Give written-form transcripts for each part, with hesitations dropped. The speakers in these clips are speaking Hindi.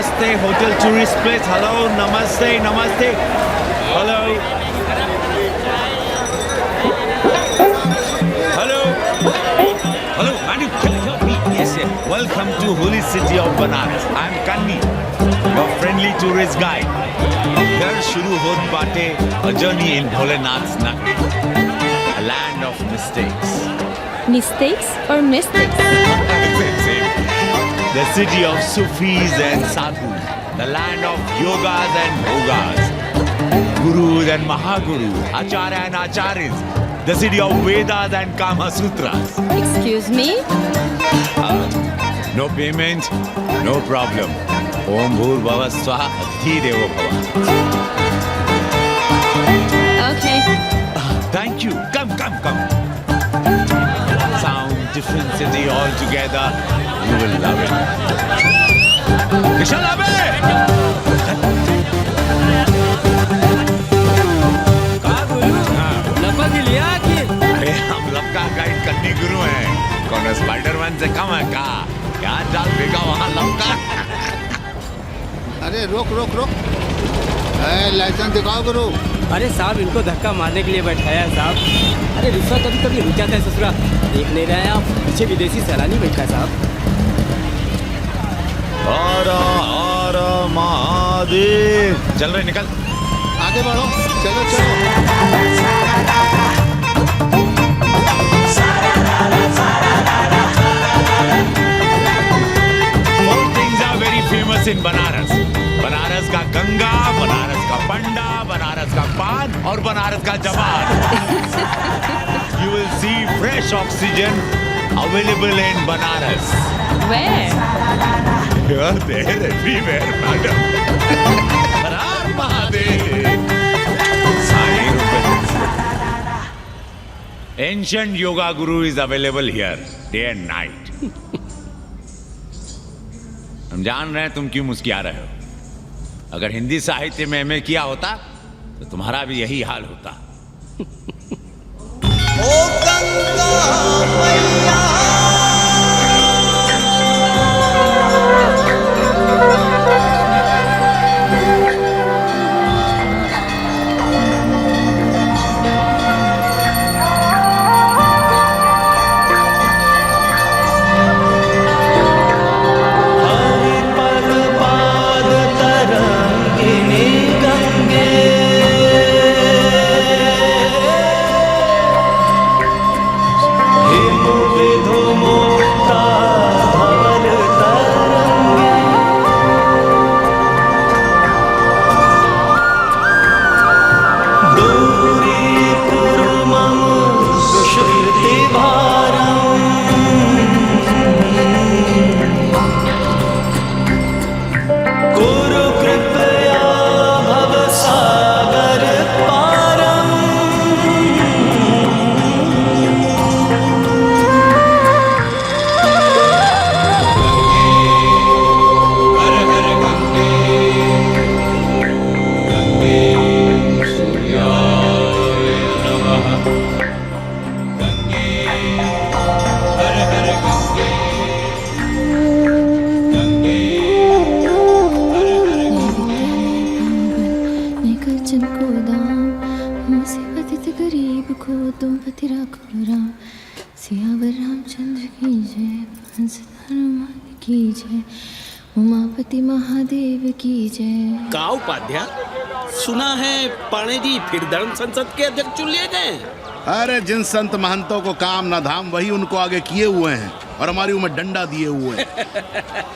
Namaste, hotel tourist place. Hello, namaste, namaste. Hello. Hello. Hello, Manu, can you help me? Yes, yes. Welcome to holy city of Banaras. I'm Kanni, your friendly tourist guide. Here shuru hot baate a journey in Bholenath's Nagari, a land of mistakes. Mistakes or mystics? Same. The city of Sufis and Sadhus, the land of yogas and bhogas, gurus and mahagurus, acharya and acharyas, the city of Vedas and Kama Sutras. Excuse me? No payment, no problem. Om Bhur Bhava Swaha Adhi Devo Bhava. Okay. Thank you. Come. Sound, different city all together. You will love it. Kishan Abe! अरे हम लपका गाइड करनी गुरु हैं। कौन स्पाइडरमैन से कम है का? क्या डाल देगा वहाँ लपका? अरे रोक लाइसेंस दिखाओ गुरु। अरे साहब इनको धक्का मारने के लिए बैठाया है साहब। अरे रिश्वत कभी रुक जाता है ससुरा। देख नहीं रहे हैं आप, पीछे विदेशी सैलानी बैठा है साहब। हर महादेव। चल रहे निकल। आगे बढ़ो, चलो। Four things are very famous in Banaras. Banaras का गंगा, बनारस का पंडा, बनारस का पान और बनारस का जवान. You will see fresh oxygen available in Banaras. Where? You are there everywhere, madam. Har Har Mahadev. Sai Rupan. Ancient yoga guru is available here, day and night. हम जान रहे हैं तुम क्यों मुस्कुरा रहे हो. अगर हिंदी साहित्य में एमए किया होता तो तुम्हारा भी यही हाल होता. ओ गंगा मैया उमापति महादेव की जय. का उपाध्याय, सुना है पाणे जी फिर धर्म संसद के अध्यक्ष चुन लिए गए. अरे जिन संत महंतों को काम ना धाम वही उनको आगे किए हुए हैं और हमारी उम्र डंडा दिए हुए हैं.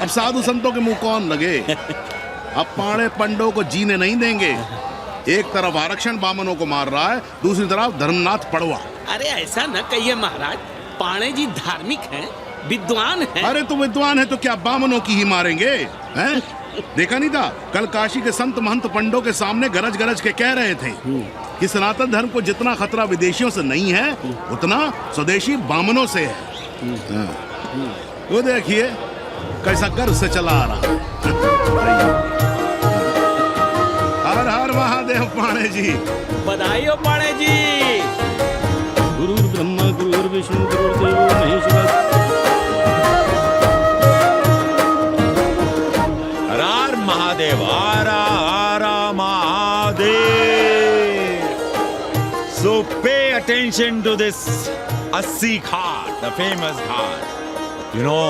अब साधु संतों के मुंह कौन लगे. अब पाणे पंडों को जीने नहीं देंगे. एक तरफ आरक्षण बामनों को मार रहा है, दूसरी तरफ धर्मनाथ पड़वा. अरे ऐसा न कहिए महाराज, पाणे जी धार्मिक हैं, विद्वान हैं. अरे तो विद्वान है तो क्या बामनों की ही मारेंगे हैं? देखा नहीं था कल काशी के संत महंत पंडों के सामने गरज गरज के कह रहे थे कि सनातन धर्म को जितना खतरा विदेशियों से नहीं है उतना स्वदेशी बामनों से है. वो देखिए कैसा गर्व से चला आ रहा. हर हर महादेव पाणे जी. बधाई हो पाणे जी. गुरु ब्रह्मा गुरु विष्णु गुरुदेव महेश्वर. हर Har Mahadev, Ara Ara Mahadev. So pay attention to this Assi Ghat, the famous ghat. You know,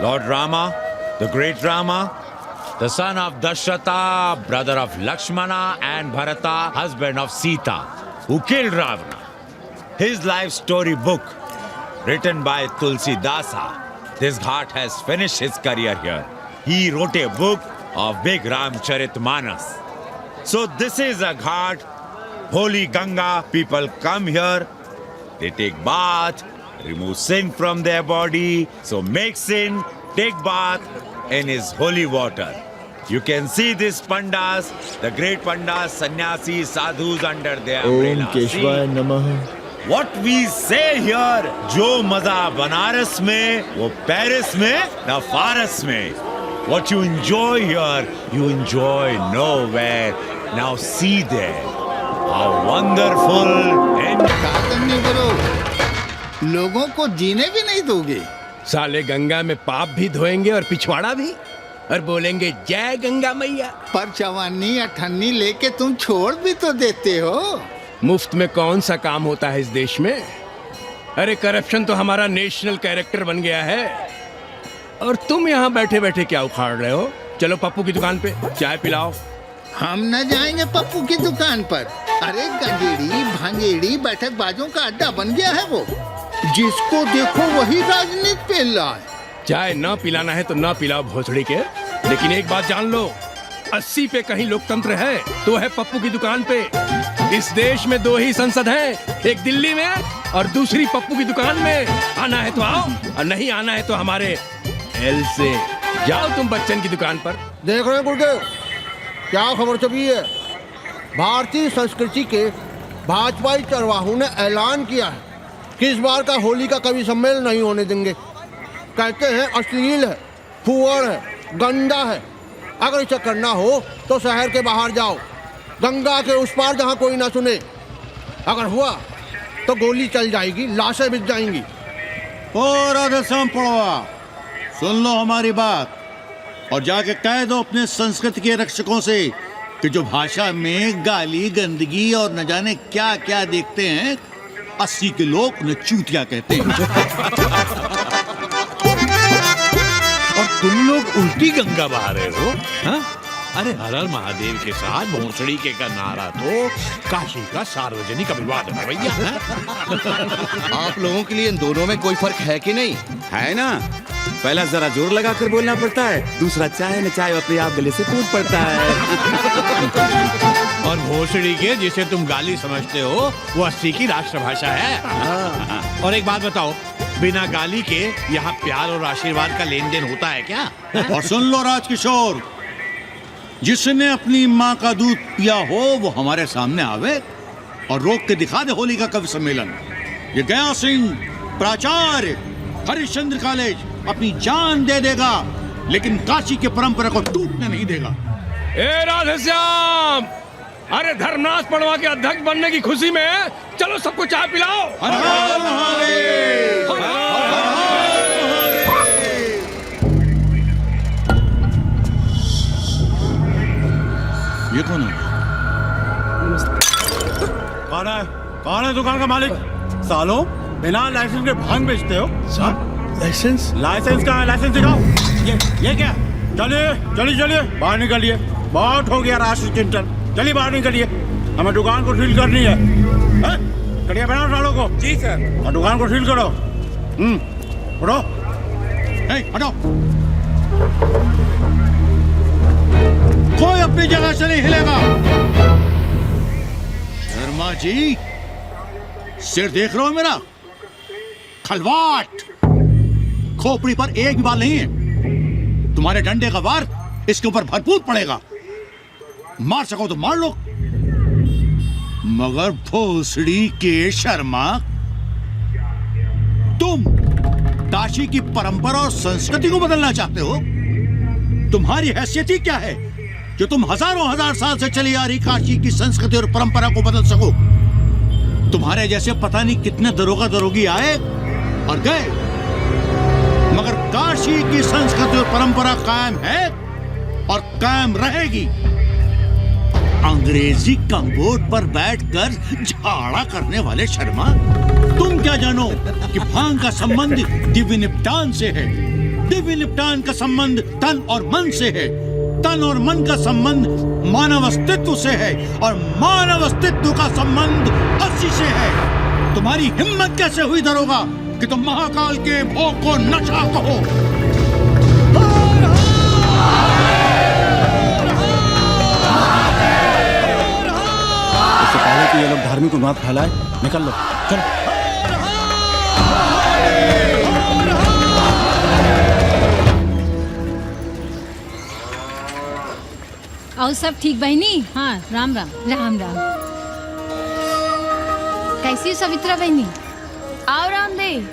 Lord Rama, the great Rama, the son of Dashrata, brother of Lakshmana, and Bharata, husband of Sita, who killed Ravana. His life story book, written by Tulsi Dasa. This ghat has finished his career here. He wrote a book of big Ramcharitmanas. So this is a ghat, holy Ganga. People come here, they take bath, remove sin from their body. So make sin, take bath in his holy water. You can see these pandas, the great pandas, sannyasis, sadhus under their umbrella. केशवाय नमः. What we say here, जो मजा बनारस में, वो पेरिस में, न फारस में. What you enjoy here, you enjoy nowhere. Now see there, how wonderful and शासन नहीं करो, लोगों को जीने भी नहीं दोगे. साले गंगा में पाप भी धोएंगे और पिछवाड़ा भी, और बोलेंगे जय गंगा मैया. पर चवानी अठन्नी लेके तुम छोड़ भी तो देते हो. मुफ्त में कौन सा काम होता है इस देश में? अरे करप्शन तो हमारा नेशनल कैरेक्टर बन गया है. और तुम यहाँ बैठे बैठे क्या उखाड़ रहे हो? चलो पप्पू की दुकान पे चाय पिलाओ. हम न जाएंगे पप्पू की दुकान पर. अरे गंजेड़ी भांगेड़ी बैठक बाजों का अड्डा बन गया है वो. जिसको देखो वही राजनीति पेल रहा है. चाय न पिलाना है तो न पिलाओ भोसड़ी के, लेकिन एक बात जान लो, 80 पे कहीं लोकतंत्र है तो है पप्पू की दुकान पे. इस देश में 2 ही संसद हैं, एक दिल्ली में और दूसरी पप्पू की दुकान में. आना है तो आओ और नहीं आना है तो हमारे एल से जाओ तुम बच्चन की दुकान पर. देख रहे हैं गुरुदेव, क्या खबर छपी है? भारतीय संस्कृति के भाजपाई चरवाहों ने ऐलान किया है कि इस बार का होली का कवि सम्मेलन नहीं होने देंगे. कहते हैं अश्लील है, फुहड़ है, गंदा है. अगर इसे करना हो तो शहर के बाहर जाओ, गंगा के उस पार जहाँ कोई ना सुने. अगर हुआ तो गोली चल जाएगी, लाशें बिक जाएंगी. और राधेश्याम पड़वा, सुन लो हमारी बात और जाके कह दो अपने संस्कृति के रक्षकों से कि जो भाषा में गाली गंदगी और न जाने क्या क्या देखते हैं, 80 के लोग उन्हें चूतिया कहते हैं. और तुम लोग उल्टी गंगा बहा रहे हो, हाँ? अरे हर हर महादेव के साथ भोसड़ी के का नारा तो काशी का सार्वजनिक अभिवादन है भैया. आप लोगों के लिए इन दोनों में कोई फर्क है कि नहीं? है ना, पहला जरा जोर लगा कर बोलना पड़ता है, दूसरा चाहे न चाहे अपने आप गले से कूद पड़ता है. और भोसड़ी के जिसे तुम गाली समझते हो वो 80 की राष्ट्रभाषा है. और एक बात बताओ, बिना गाली के यहाँ प्यार और आशीर्वाद का लेन देन होता है क्या? और सुन लो राजकिशोर, जिसने अपनी माँ का दूध पिया हो वो हमारे सामने आवे और रोक के दिखा दे होली का कवि सम्मेलन. ये गया सिंह प्राचार्य हरिश्चंद्र कॉलेज अपनी जान दे देगा, लेकिन काशी के परंपरा को टूटने नहीं देगा. ए राधेश्याम, अरे धर्मनाथ पड़वा के अध्यक्ष बनने की खुशी में चलो सबको चाय पिलाओ. हर हर महादेव, हर हर महादेव. ये कौन है? कौन है दुकान का मालिक? सालों बिना लाइसेंस के भांग बेचते हो. लाइसेंस? लाइसेंस का है, लाइसेंस दिखाओ. ये क्या? चलिए चलिए चलिए बाहर निकलिए. बहुत हो गया राष्ट्र चिंतन. चलिए बाहर निकलिए, हमें दुकान को सील करनी है. कड़िया बनाओ सालों को. जी सर. और दुकान को सील करो. उठो. हटो. कोई अपनी जगह से नहीं हिलेगा. शर्मा जी, सिर देख रहे हो मेरा? खलवाट, खोपड़ी पर एक भी बाल नहीं है. तुम्हारे डंडे का वार इसके ऊपर भरपूर पड़ेगा. मार सको तो मार लो. मगर भोसड़ी के शर्मा, तुम काशी की परंपरा और संस्कृति को बदलना चाहते हो? तुम्हारी हैसियत ही क्या है जो तुम हजारों हजार साल से चली आ रही काशी की संस्कृति और परंपरा को बदल सको? तुम्हारे जैसे पता नहीं कितने दरोगा दरोगी आए और गए, मगर काशी की संस्कृति और परंपरा कायम है और कायम रहेगी। अंग्रेजी कम्बोर्ड पर बैठकर झाड़ा करने वाले शर्मा, तुम क्या जानो कि भांग का संबंध दिव्य निपटान से है। दिव्य निपटान का संबंध तन और मन से है। तन और मन का संबंध मानव अस्तित्व से है और मानव अस्तित्व का संबंध अस्सी से है। तुम्हारी हिम्मत कैसे हुई दरोगा कि तुम महाकाल के भोग को नशा कहो? इससे पहले कि ये लोग धार्मिक उन्माद फैलाए, निकल लो, चलो। और सब ठीक बहनी? हाँ, राम राम। राम राम। कैसी हो सवित्रा बहनी? आओ रामदेव।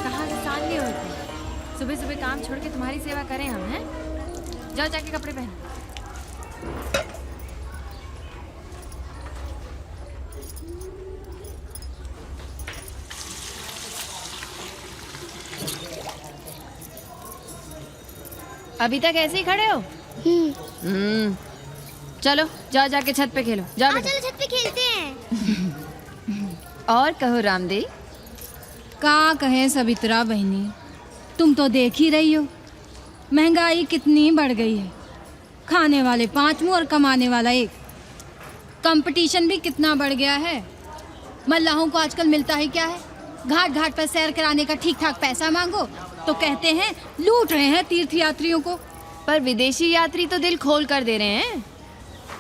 कहाँ से साल लिए होते? सुबह सुबह काम छोड़ के तुम्हारी सेवा करें हम, हैं? जाओ जाके कपड़े पहनो। अभी तक ऐसे ही खड़े हो? चलो जाओ जाके छत पे खेलो। जाओ बेटा। चलो छत पे खेलते हैं। और कहो रामदेव। का कहे सवित्रा बहनी, तुम तो देख ही रही हो महंगाई कितनी बढ़ गई है। खाने वाले 5 मुंह और कमाने वाला 1। कंपटीशन भी कितना बढ़ गया है। मल्लाहों को आजकल मिलता ही क्या है? घाट घाट पर सैर कराने का ठीक ठाक पैसा मांगो तो कहते हैं लूट रहे हैं तीर्थ यात्रियों को। पर विदेशी यात्री तो दिल खोल कर दे रहे हैं।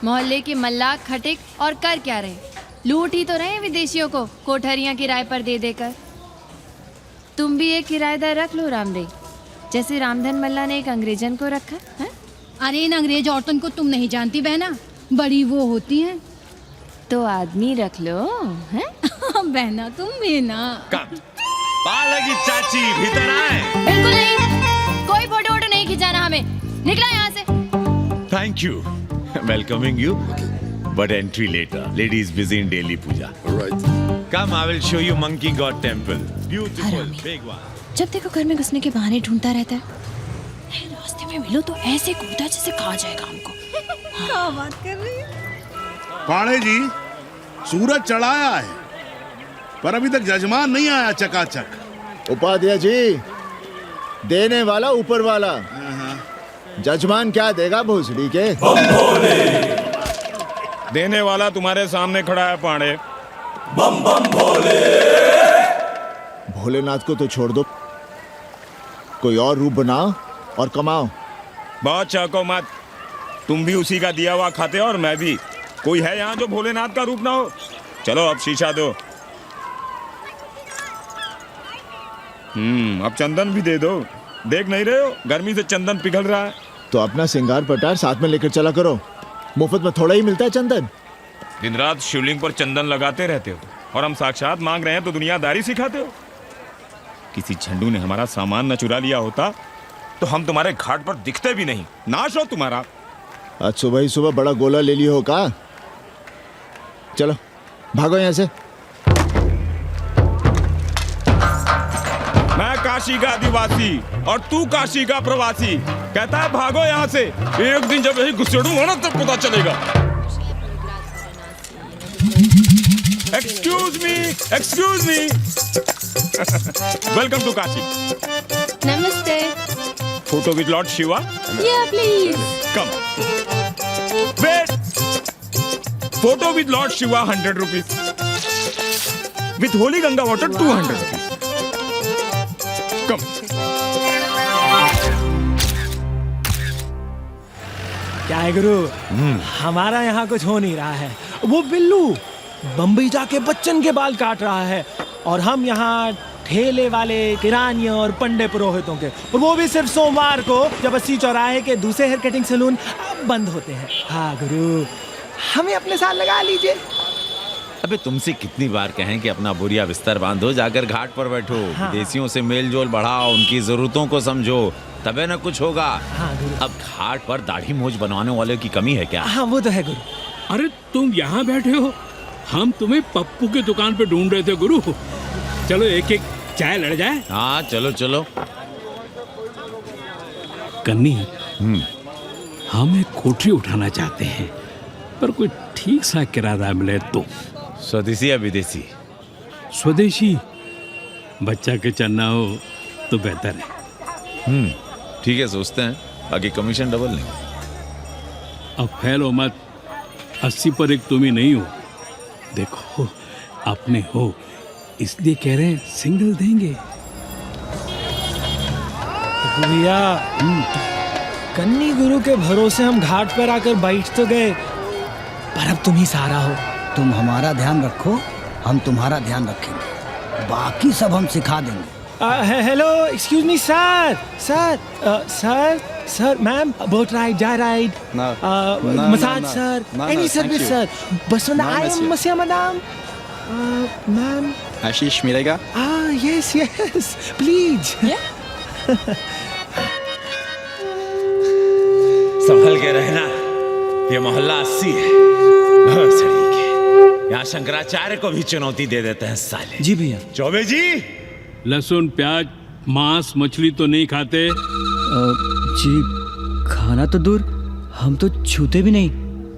मोहल्ले के मल्लाह खटिक और कर क्या रहे? लूट ही तो रहे हैं विदेशियों को कोठरियां किराए पर दे देकर। तुम भी एक किराएदार रख लो रामदेव, जैसे रामधन मल्ला ने एक अंग्रेजन को रखा है। अरे इन अंग्रेज औरतों को तुम नहीं जानती बहना, बड़ी वो होती हैं। तो आदमी रख लो, हैं? बहना तुम भी ना। पालगी चाची भीतर आए। बिल्कुल नहीं, कोई फोटो वोटो नहीं खिंचाना हमें। निकला यहाँ से। Thank you. Welcoming you, but entry later. Ladies busy in daily puja. Right. Come, I will show you Monkey God Temple. Beautiful, big one. जब देखो घर में घुसने के बहाने ढूंढता रहता है। रास्ते में मिलो तो ऐसे कूदा जैसे खा जाएगा हमको। क्या बात कर रही है? पाड़े जी, सूरज चढ़ाया है पर अभी तक जजमान नहीं आया चकाचक। उपाध्याय जी, देने वाला ऊपर वाला, जजमान क्या देगा भोसड़ी के? देने वाला तुम्हारे सामने खड़ा है पांडे। बम बम भोले। भोलेनाथ को तो छोड़ दो, कोई और रूप बनाओ और कमाओ। बहुत चाको मत, तुम भी उसी का दिया हुआ खाते हो और मैं भी। कोई है यहाँ जो भोलेनाथ का रूप ना हो? चलो अब शीशा दो। अब चंदन भी दे दो। देख नहीं रहे हो गर्मी से चंदन पिघल रहा है। तो अपना सिंगार पटार साथ में लेकर चला करो, मुफ्त में थोड़ा ही मिलता है चंदन। दिन रात शिवलिंग पर चंदन लगाते रहते हो और हम साक्षात मांग रहे हैं तो दुनियादारी सिखाते हो। किसी झंडू ने हमारा सामान न चुरा लिया होता तो हम तुम्हारे घाट पर दिखते भी नहीं। नाश हो तुम्हारा। आज सुबह ही सुबह बड़ा गोला ले लियो हो का? चलो भागो यहाँ से। मैं काशी का आदिवासी और तू काशी का प्रवासी। कहता है भागो यहाँ से। एक दिन जब यही घुसेड़ूंगा ना तब पता चलेगा। Excuse me welcome to Kashi. नमस्ते। Photo with lord Shiva. Yeah, please. Come wait. Photo with lord Shiva 100 rupees. With holy Ganga water 200 rupees. Come. क्या है गुरु, हमारा यहाँ कुछ हो नहीं रहा है। वो बिल्लू बम्बई जाके बच्चन के बाल काट रहा है और हम यहाँ ठेले वाले किरानियों और पंडे पुरोहितों के, और वो भी सिर्फ सोमवार को, जब 80 चौराहे के दूसरे हेयर कटिंग सैलून बंद होते हैं। हाँ गुरु, हमें अपने साथ लगा लीजिए। अबे तुमसे कितनी बार कहें कि अपना बोरिया बिस्तर बांधो, जाकर घाट पर बैठो। हाँ। विदेशियों से मेल जोल बढ़ाओ, उनकी जरूरतों को समझो, तबे न कुछ होगा। हाँ गुरु। अब घाट पर दाढ़ी मूंछ बनवाने वाले की कमी है क्या? हाँ वो तो है गुरु। अरे तुम यहाँ बैठे हो, हम तुम्हें पप्पू की दुकान पे ढूंढ रहे थे गुरु। चलो एक एक चाय लड़ जाए। हाँ चलो चलो। कन्नी, हम एक कोठरी उठाना चाहते हैं, पर कोई ठीक सा किराया मिले तो। स्वदेशी या विदेशी? स्वदेशी। बच्चा के चन्ना हो तो बेहतर है। ठीक है, सोचते हैं, बाकी कमीशन डबल लेंगे। अब फैल हो मत, 80 पर एक तुम ही नहीं हो। देखो अपने हो, इसलिए कह रहे हैं सिंगल देंगे। भैया कन्नी गुरु के भरोसे हम घाट पर आकर बैठ तो गए, पर अब तुम ही सहारा हो। तुम हमारा ध्यान रखो, हम तुम्हारा ध्यान रखेंगे, बाकी सब हम सिखा देंगे। Hello, excuse me sir, sir, ma'am, boat ride, जा ride, massage sir, any service sir, बस आई एम मसिया मैडम, मैम। आशीष मिलेगा? Yes, please. संभल के रहना, ये मोहल्ला 80 है। यहाँ शंकराचार्य को भी चुनौती दे देते हैं साले। जी भैया। चौबे जी, लहसुन, प्याज, मांस, मछली तो नहीं खाते? जी खाना तो दूर, हम तो छूते भी नहीं।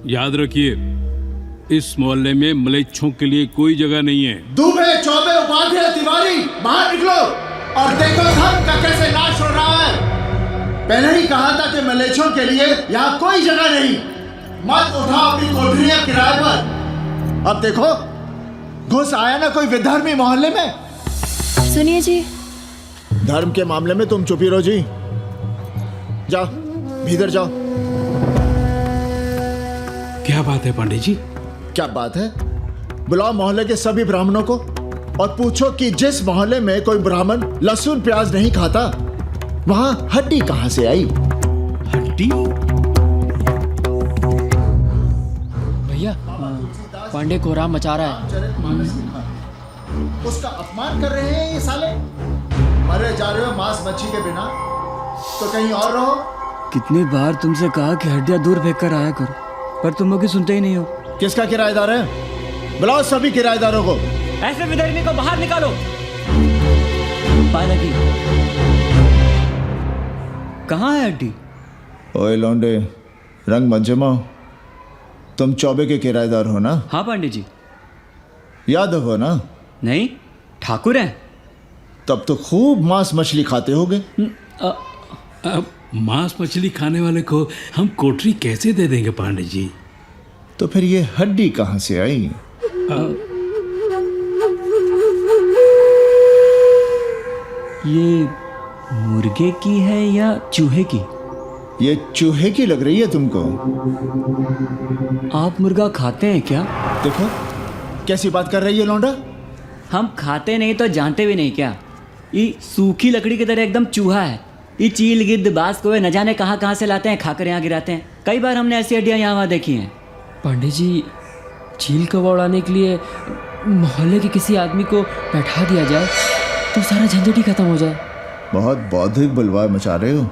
याद रखिए, इस मोहल्ले में मलेच्छों के लिए कोई जगह नहीं है। दुबे, चौबे, उपाध्याय, तिवारी, बाहर निकलो और देखो धर्म का कैसे नाश हो रहा है। पहले ही कहा था कि मलेच्छों के लिए यहाँ कोई जगह नहीं। मत उठाओ अपनी कोठरियां किराए पर। अब देखो, घुस आया ना कोई विधर्मी मोहल्ले में। सुनिए जी, धर्म के मामले में तुम चुप ही रहो जी। जाओ, भीतर जाओ। क्या बात है पंडित जी? क्या बात है? बुलाओ मोहल्ले के सभी ब्राह्मणों को और पूछो कि जिस मोहल्ले में कोई ब्राह्मण लहसुन प्याज नहीं खाता, वहां हड्डी कहां से आई? हड्डी? भैया, पांडे कोहराम मचा रहा है। उसका अपमान कर रहे हैं ये साले। मरे जा रहे हो मांस मच्छी के बिना, तो कहीं और रहो। कितनी बार तुमसे कहा कि हड्डियां दूर फेंक कर आया करो, पर तुम लोग सुनते ही नहीं हो। किसका किराएदार है? बुलाओ सभी किराएदारों को। ऐसे विधर्मी को बाहर निकालो। पालकी, कहाँ है हड्डी? ओए लौंडे, रंग मत जमाओ। तुम चौबे के किराएदार हो ना? हाँ पंडित जी। यादव हो ना? नहीं, ठाकुर हैं। तब तो खूब मांस मछली खाते होगे। अब मांस मछली खाने वाले को हम कोठरी कैसे दे देंगे पांडे जी? तो फिर ये हड्डी कहाँ से आई? ये मुर्गे की है या चूहे की? ये चूहे की लग रही है तुमको। आप मुर्गा खाते हैं क्या? देखो कैसी बात कर रही है लौंडा। हम खाते नहीं तो जानते भी नहीं क्या? ये सूखी लकड़ी की तरह एकदम चूहा है। ये चील, गिद्ध, बाज को न जाने कहाँ कहाँ से लाते हैं, खाकर यहाँ गिराते हैं। कई बार हमने ऐसी हड्डियाँ यहाँ वहाँ देखी हैं। पांडे जी, चील कौवा उड़ाने के लिए मोहल्ले के किसी आदमी को बैठा दिया जाए तो सारा झंझट ही खत्म हो जाए। बहुत बौद्धिक बलवाए मचा रहे हो।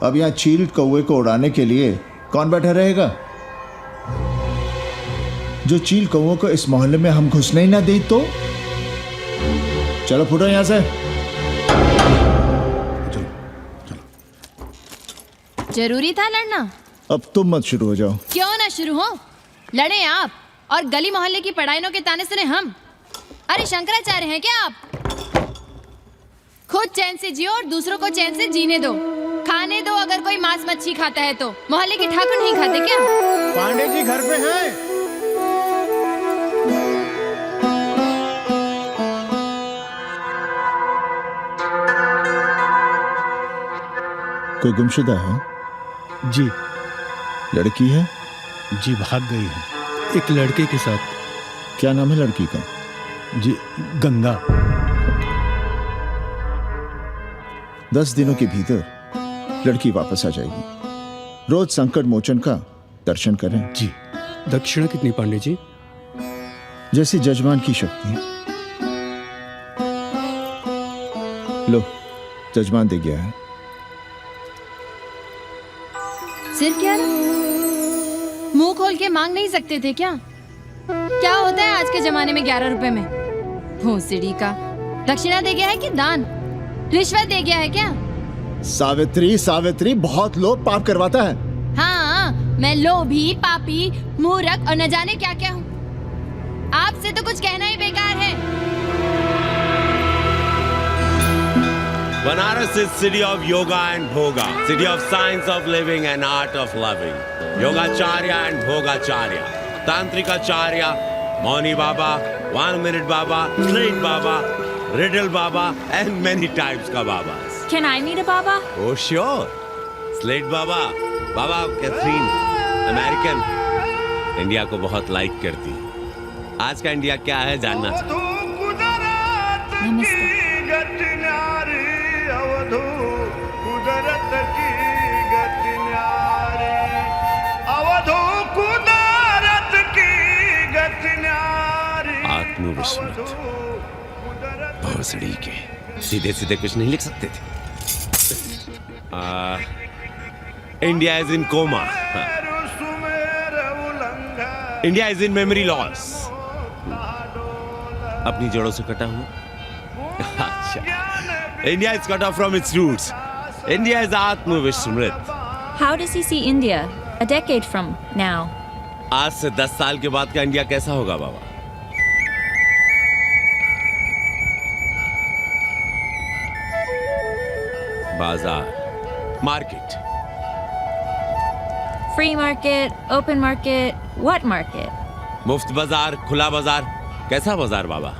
अब यहाँ चील कौवे को उड़ाने के लिए कौन बैठा रहेगा? जो चील कौवों को इस मोहल्ले में हम घुसने ही ना दे तो। चलो फुटो यहाँ से। जरूरी था लड़ना? अब तुम मत शुरू हो जाओ। क्यों ना शुरू हो? लड़े आप और गली मोहल्ले की पढ़ाइयों के ताने सुने हम। अरे शंकराचार्य हैं क्या आप? खुद चैन से जियो और दूसरों को चैन से जीने दो। खाने दो अगर कोई मांस मच्छी खाता है तो। मोहल्ले के ठाकुर नहीं खाते क्या? पांडे जी घर पे हैं। कोई गुमशुदा है? जी। लड़की है? जी भाग गई है एक लड़के के साथ। क्या नाम है लड़की का? जी गंगा। 10 दिनों के भीतर लड़की वापस आ जाएगी। रोज संकट मोचन का दर्शन करें। जी। दक्षिणा कितनी पांडे जी? जैसी जजमान की शक्ति। लो, जजमान दे गया है। सिर क्या ना? मुंह खोल के मांग नहीं सकते थे क्या? क्या होता है आज के जमाने में 11 रुपए में? भोसड़ी का। दक्षिणा दे गया है कि दान? रिश्वत दे गया है क्या? सावित्री सावित्री बहुत लोग पाप करवाता है। हाँ, मैं लोभी, पापी, मूर्ख और न जाने क्या क्या हूँ। आपसे तो कुछ कहना ही बेकार है। Banaras is city of yoga and bhoga, city of science of living and art of loving. Yogacharya and Bhogacharya, Tantrikacharya, Mauni Baba, 1 Minute Baba, Straight Baba, Riddle Baba and many types ka Babas. Can I meet a Baba? Oh sure. Slate Baba, Baba Catherine, American. India को बहुत लाइक करती। आज का इंडिया क्या है जानना चाहती। नमस्ते। आत्मविस्मृत भोसड़ी के सीधे सीधे कुछ नहीं लिख सकते थे। India is in coma. India is in memory loss. अपनी जड़ों से कटा हुआ। अच्छा, India is cut off from its roots. India is आत्मविस्मृत। How does he see India a decade from now? आज से 10 साल के बाद का इंडिया कैसा होगा बाबा? बाजार, market. Free market, open market, what market? मुफ्त बाजार, खुला बाजार, कैसा बाजार बाबा?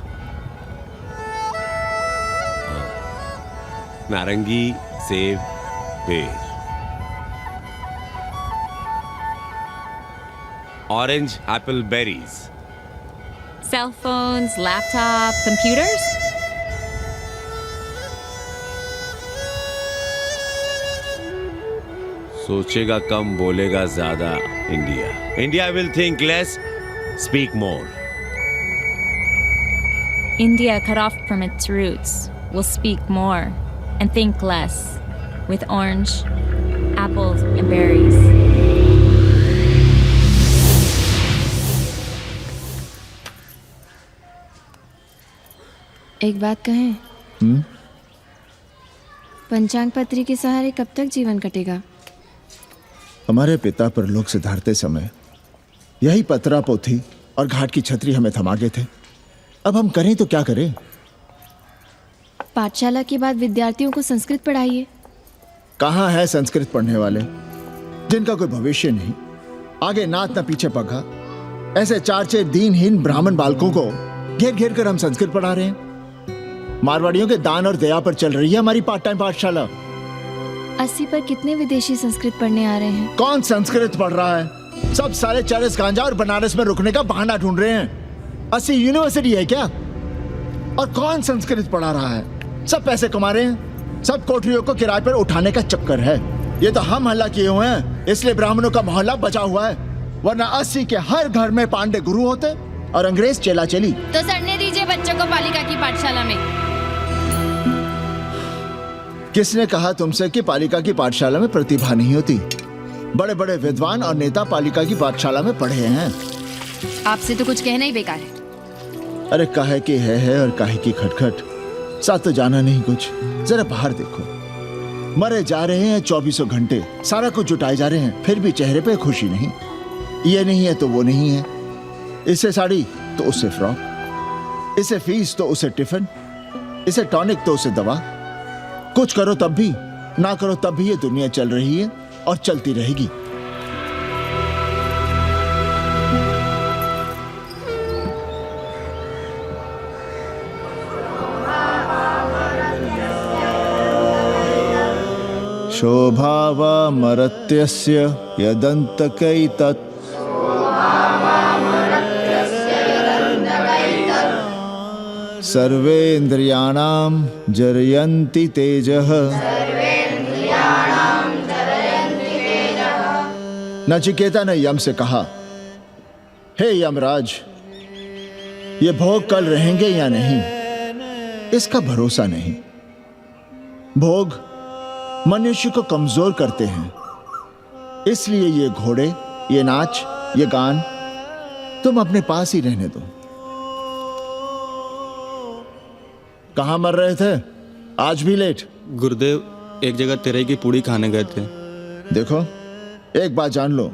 नारंगी, सेब, बेर। Orange, apple, berries. Cell phones, laptop, computers? सोचेगा कम, बोलेगा ज्यादा India. India will think less, speak more. India, cut off from its roots, will speak more and think less, with orange, apples, and berries. एक बात कहें? पंचांग पत्री के सहारे कब तक जीवन कटेगा? हमारे पिता परलोक से धारते समय यही पतरा पोथी और घाट की छतरी हमें थमा गए थे। अब हम करें तो क्या करें? पाठशाला के बाद विद्यार्थियों को संस्कृत पढ़ाइए। कहाँ है संस्कृत पढ़ने वाले जिनका कोई भविष्य नहीं, आगे नात न पीछे पगा। ऐसे 4 दीनहीन ब्राह्मण बालकों को घेर घेर कर हम संस्कृत पढ़ा रहे हैं। मारवाड़ियों के दान और दया पर चल रही है हमारी पार्ट टाइम पाठशाला। 80 पर कितने विदेशी संस्कृत पढ़ने आ रहे हैं? कौन संस्कृत पढ़ रहा है? सब सारे चरस गांजा और बनारस में रुकने का बहाना ढूंढ रहे हैं। 80 यूनिवर्सिटी है क्या? और कौन संस्कृत पढ़ा रहा है? सब पैसे कमा रहे हैं। सब कोठरियों को किराए पर उठाने का चक्कर है। ये तो हम हल्ला किए हुए हैं, इसलिए ब्राह्मणों का मोहल्ला बचा हुआ है। वरना 80 के हर घर में पांडे गुरु होते और अंग्रेज चेला चली। तो सड़ने दीजिए बच्चों को पालिका की पाठशाला में। किसने कहा तुमसे कि पालिका की पाठशाला में प्रतिभा नहीं होती? बड़े बड़े विद्वान और नेता पालिका की पाठशाला में पढ़े हैं। आपसे तो कुछ कहना ही बेकार है। अरे काहे की है और काहे की खटखट, साथ तो जाना नहीं कुछ। जरा बाहर देखो, मरे जा रहे हैं 2400 घंटे, सारा कुछ जुटाए जा रहे हैं, फिर भी चेहरे पे खुशी नहीं। ये नहीं है तो वो नहीं है, इसे साड़ी तो उससे फ्रॉक, इसे फीस तो उसे टिफिन, इसे टॉनिक तो उसे दवा। कुछ करो तब भी, ना करो तब भी ये दुनिया चल रही है और चलती रहेगी। शोभावा मरत्यस्य यदन्तकैतत् सर्वेन्द्रियाणां जरयन्ति तेजः। नचिकेता ने यम से कहा, हे यमराज, ये भोग कल रहेंगे या नहीं, इसका भरोसा नहीं। भोग मनुष्य को कमजोर करते हैं, इसलिए ये घोड़े, ये नाच, ये गान तुम अपने पास ही रहने दो। कहाँ मर रहे थे? आज भी लेट? गुरुदेव, एक जगह तेरे की पूड़ी खाने गए थे। देखो, एक बात जान लो,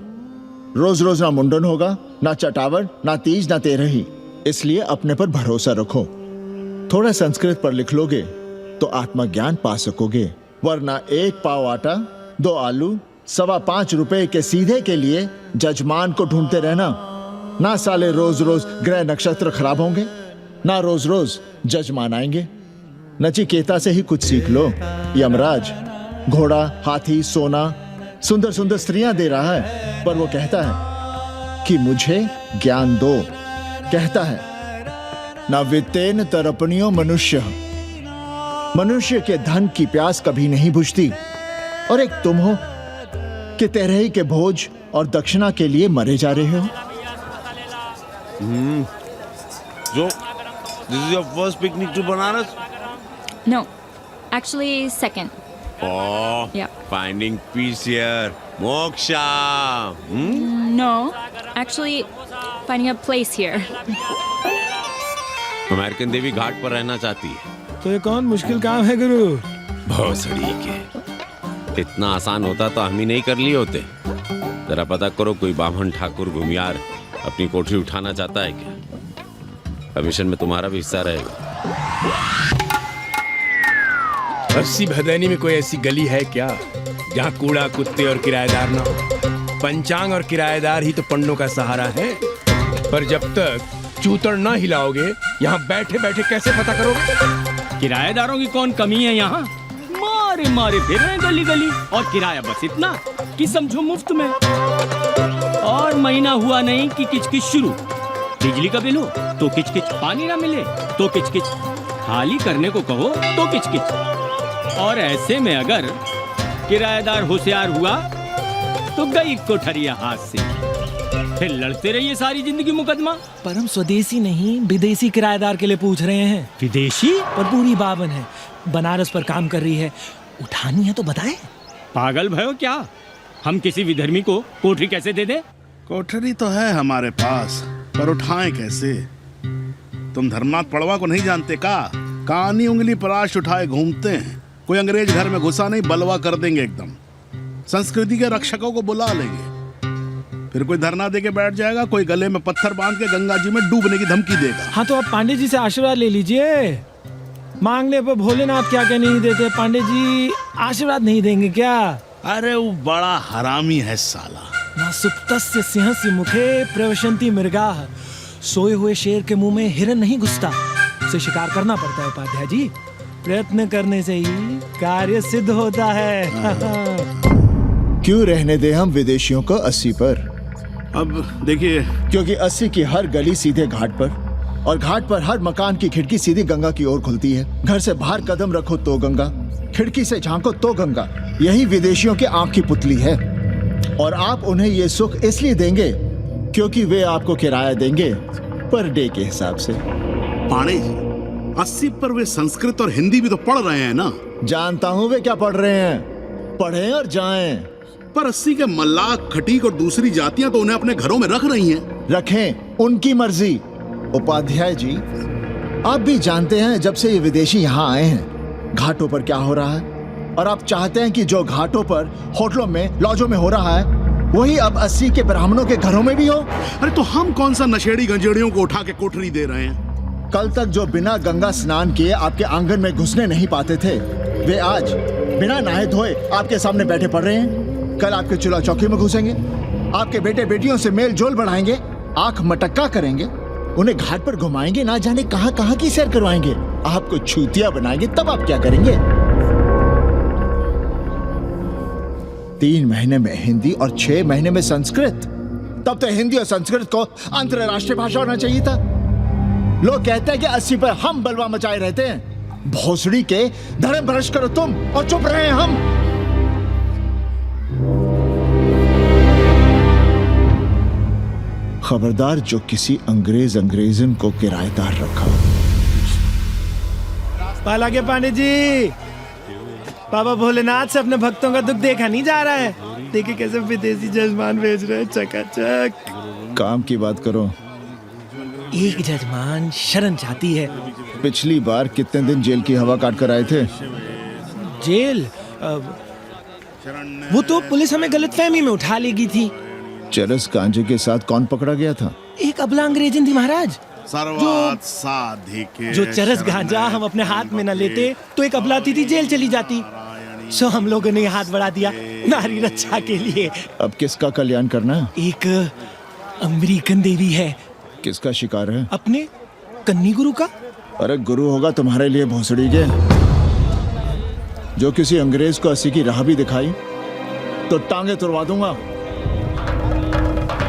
रोज रोज ना मुंडन होगा, ना चटावट, ना तीज, ना तेरही। इसलिए अपने पर भरोसा रखो। थोड़ा संस्कृत पर लिख लोगे तो आत्मज्ञान पा सकोगे, वरना 1 पाव आटा, 2 आलू, 5.25 रुपए के सीधे के लिए जजमान को ढूंढते रहना। ना साले रोज रोज ग्रह नक्षत्र खराब होंगे, ना रोज रोज जजमान आएंगे। नचिकेता से ही कुछ सीख लो। यमराज घोड़ा, हाथी, सोना, सुंदर सुंदर स्त्रियां दे रहा है, पर वो कहता है कि मुझे ज्ञान दो। कहता है ना वित्तेन तरपणियो मनुष्य, मनुष्य के धन की प्यास कभी नहीं बुझती। और एक तुम हो कि तेरही के भोज और दक्षिणा के लिए मरे जा रहे हो। So, this is your first picnic to Banaras? No, actually, second. Oh, Yeah. finding peace here. Moksha. No, actually, finding a place here. American देवी घाट पर रहना चाहती है। तो ये कौन मुश्किल काम है गुरु? भोसड़ी के। इतना आसान होता तो हम ही नहीं कर लिए होते। जरा पता करो कोई बामन ठाकुर घुमियार अपनी कोठरी उठाना चाहता है क्या? कमीशन में तुम्हारा भी हिस्सा रहेगा। 80 भदैनी में कोई ऐसी गली है क्या जहाँ कूड़ा, कुत्ते और किराएदार ना हो? पंचांग और किराएदार ही तो पंडों का सहारा है। पर जब तक चूतड़ ना हिलाओगे, यहाँ बैठे बैठे कैसे पता करोगे? किराएदारों की कौन कमी है यहाँ? मारे मारे फिर रहे गली गली, और किराया बस इतना कि समझो मुफ्त में। और महीना हुआ नहीं कि किचकिच शुरू। बिजली का बिल हो तो किचकिच, पानी ना मिले तो किचकिच, खाली करने को कहो तो किचकिच। और ऐसे में अगर किराएदार होशियार हुआ तो गई कोठरिया हाथ से। फिर लड़ते रहिए सारी जिंदगी मुकदमा। पर हम स्वदेशी नहीं, विदेशी किराएदार के लिए पूछ रहे हैं। विदेशी? पर पूरी बावन है, बनारस पर काम कर रही है, उठानी है तो बताएं। पागल भयो क्या? हम किसी विधर्मी को कोठरी कैसे दे दें? कोठरी तो है हमारे पास, पर उठाएं कैसे? तुम धर्मनाथ पड़वा को नहीं जानते का? कानी उंगली पराश उठाए घूमते हैं। कोई अंग्रेज घर में घुसा नहीं, बलवा कर देंगे एकदम। संस्कृति के रक्षकों को बुला लेंगे, फिर कोई धरना दे के बैठ जाएगा, कोई गले में पत्थर बांध के गंगा जी में डूबने की धमकी देगा। हाँ तो आप पांडे जी से आशीर्वाद ले लीजिए। मांगने पर भोलेनाथ क्या क्या नहीं देते, पांडे जी आशीर्वाद नहीं देंगे क्या? अरे वो बड़ा हरामी है साला। ना सुप्तस्य सिंहस्य मुखे प्रवशन्ति मृगाः, सोए हुए शेर के मुंह में हिरन नहीं घुसता। उसे शिकार करना पड़ता है उपाध्याय जी, प्रयत्न करने से ही कार्य सिद्ध होता है। क्यों रहने दे हम विदेशियों को 80 पर? अब देखिए, क्योंकि 80 की हर गली सीधे घाट पर, और घाट पर हर मकान की खिड़की सीधी गंगा की ओर खुलती है। घर से बाहर कदम रखो तो गंगा, खिड़की से झांको तो गंगा। यही विदेशियों की आंख की पुतली है। और आप उन्हें ये सुख इसलिए देंगे क्योंकि वे आपको किराया देंगे पर डे के हिसाब से। पांडे जी, 80 पर वे संस्कृत और हिंदी भी तो पढ़ रहे हैं ना? जानता हूँ वे क्या पढ़ रहे हैं, पढ़ें और जाएं। पर 80 के मल्लाक, खटीक और दूसरी जातियां तो उन्हें अपने घरों में रख रही हैं। रखें, उनकी मर्जी। उपाध्याय जी, आप भी जानते हैं जब से ये विदेशी यहाँ आए हैं घाटों पर क्या हो रहा है, और आप चाहते हैं कि जो घाटों पर, होटलों में, लॉजों में हो रहा है वही अब 80 के ब्राह्मणों के घरों में भी हो। अरे तो हम कौन सा नशेड़ी गंजेड़ियों को उठा के कोठरी दे रहे हैं? कल तक जो बिना गंगा स्नान किए आपके आंगन में घुसने नहीं पाते थे, वे आज बिना नहाए धोए आपके सामने बैठे पड़ रहे हैं। कल आपके चूल्हा चौकी में घुसेंगे, आपके बेटे बेटियों से मेल जोल बढ़ाएंगे, आंख मटक्का करेंगे, उन्हें घाट पर घुमाएंगे, ना जाने कहां कहां की सैर करवाएंगे, आपको छूतिया बनाएंगे। तब आप क्या करेंगे? 3 महीने में हिंदी और 6 महीने में संस्कृत। तब तो हिंदी और संस्कृत को अंतरराष्ट्रीय भाषा होना चाहिए था। लोग कहते हैं कि 80 पर हम बलवा मचाए रहते हैं। भोसड़ी के धर्म भ्रष्ट करो तुम और चुप रहे हम। खबरदार जो किसी अंग्रेजन को किराएदार रखा। पाला के पांडे जी, बाबा भोलेनाथ से अपने भक्तों का दुख देखा नहीं जा रहा है। देखिए कैसे विदेशी जजमान भेज रहे हैं, चकाचक। काम की बात करो। एक जजमान शरण चाहती है। पिछली बार कितने दिन जेल की हवा काट कर आए थे? जेल वो तो पुलिस हमें गलतफहमी में उठा लेगी थी। चरस गांजे के साथ कौन पकड़ा गया था? एक अबला अंग्रेजन थी महाराज। सर्वात साधिके जो चरस गांजा हम अपने हाथ में न लेते तो एक अबलाती थी जेल चली जाती। सो हम लोगों ने हाथ बढ़ा दिया नारी रक्षा के लिए। अब किसका कल्याण करना है? एक अमेरिकन देवी है। किसका शिकार है? अपने कन्नी गुरु का। अरे गुरु होगा तुम्हारे लिए भोसड़ी के, जो किसी अंग्रेज को 80 की राह भी दिखाई तो टांगे तुड़वा दूंगा।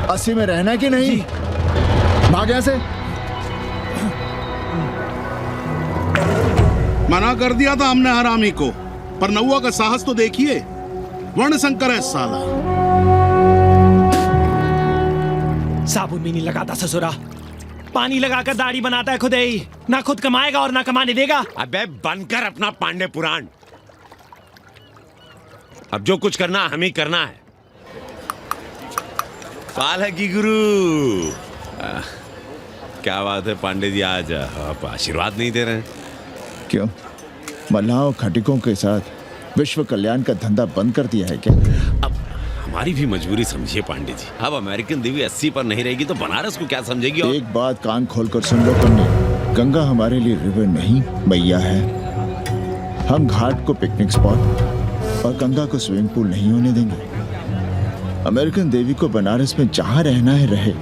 80 में रहना कि नहीं? भाग यहाँ से। मना कर दिया था हमने हरामी को, पर नौवा का साहस तो देखिए। वर्ण संकर है साला। साबुन भी नहीं लगाता ससुरा, पानी लगाकर दाढ़ी बनाता है खुद ही। ना खुद कमाएगा और ना कमाने देगा। अबे बनकर अपना पांडे पुराण। अब जो कुछ करना हमें करना है। पाला की गुरु। क्या बात है पांडे जी, आज आप आशीर्वाद नहीं दे रहे हैं? क्यों, मल्लाहों खटिकों के साथ विश्व कल्याण का धंधा बंद कर दिया है क्या? अब हमारी भी मजबूरी समझिए पांडे जी। अब अमेरिकन देवी 80 पर नहीं रहेगी तो बनारस को क्या समझेगी? और एक बात कान खोलकर सुन लो कन्नी, गंगा हमारे लिए रिवर नहीं मैया है। हम घाट को पिकनिक स्पॉट और गंगा को स्विमिंग पूल नहीं होने देंगे। अमेरिकन देवी को बनारस में जहां रहना है रहे।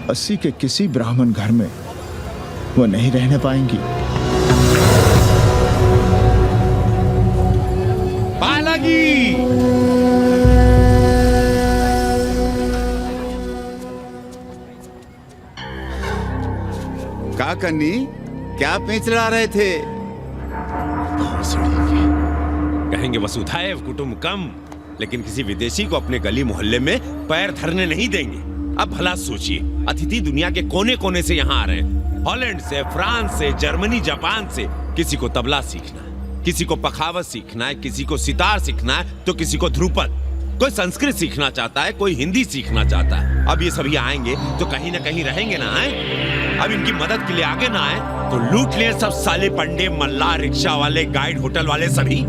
80 के किसी ब्राह्मण घर में वो नहीं रहने पाएंगी। पालागी। का कन्नी, क्या पेंच रहे थे? कहेंगे वसुधैव कुटुंबकम, लेकिन किसी विदेशी को अपने गली मोहल्ले में पैर धरने नहीं देंगे। अब भला सोचिए, अतिथि दुनिया के कोने कोने से यहाँ आ रहे हैं। हॉलैंड से, फ्रांस से, जर्मनी, जापान से। किसी को तबला सीखना है, किसी को पखावत सीखना है, किसी को सितार सीखना है, तो किसी को ध्रुपद। कोई संस्कृत सीखना चाहता है, कोई हिंदी सीखना चाहता है। अब ये सभी आएंगे तो कहीं ना कहीं रहेंगे ना। आए अब इनकी मदद के लिए आगे ना आए तो लूट लिए सब साले पंडे, मल्ला, रिक्शा वाले, गाइड, होटल वाले सभी।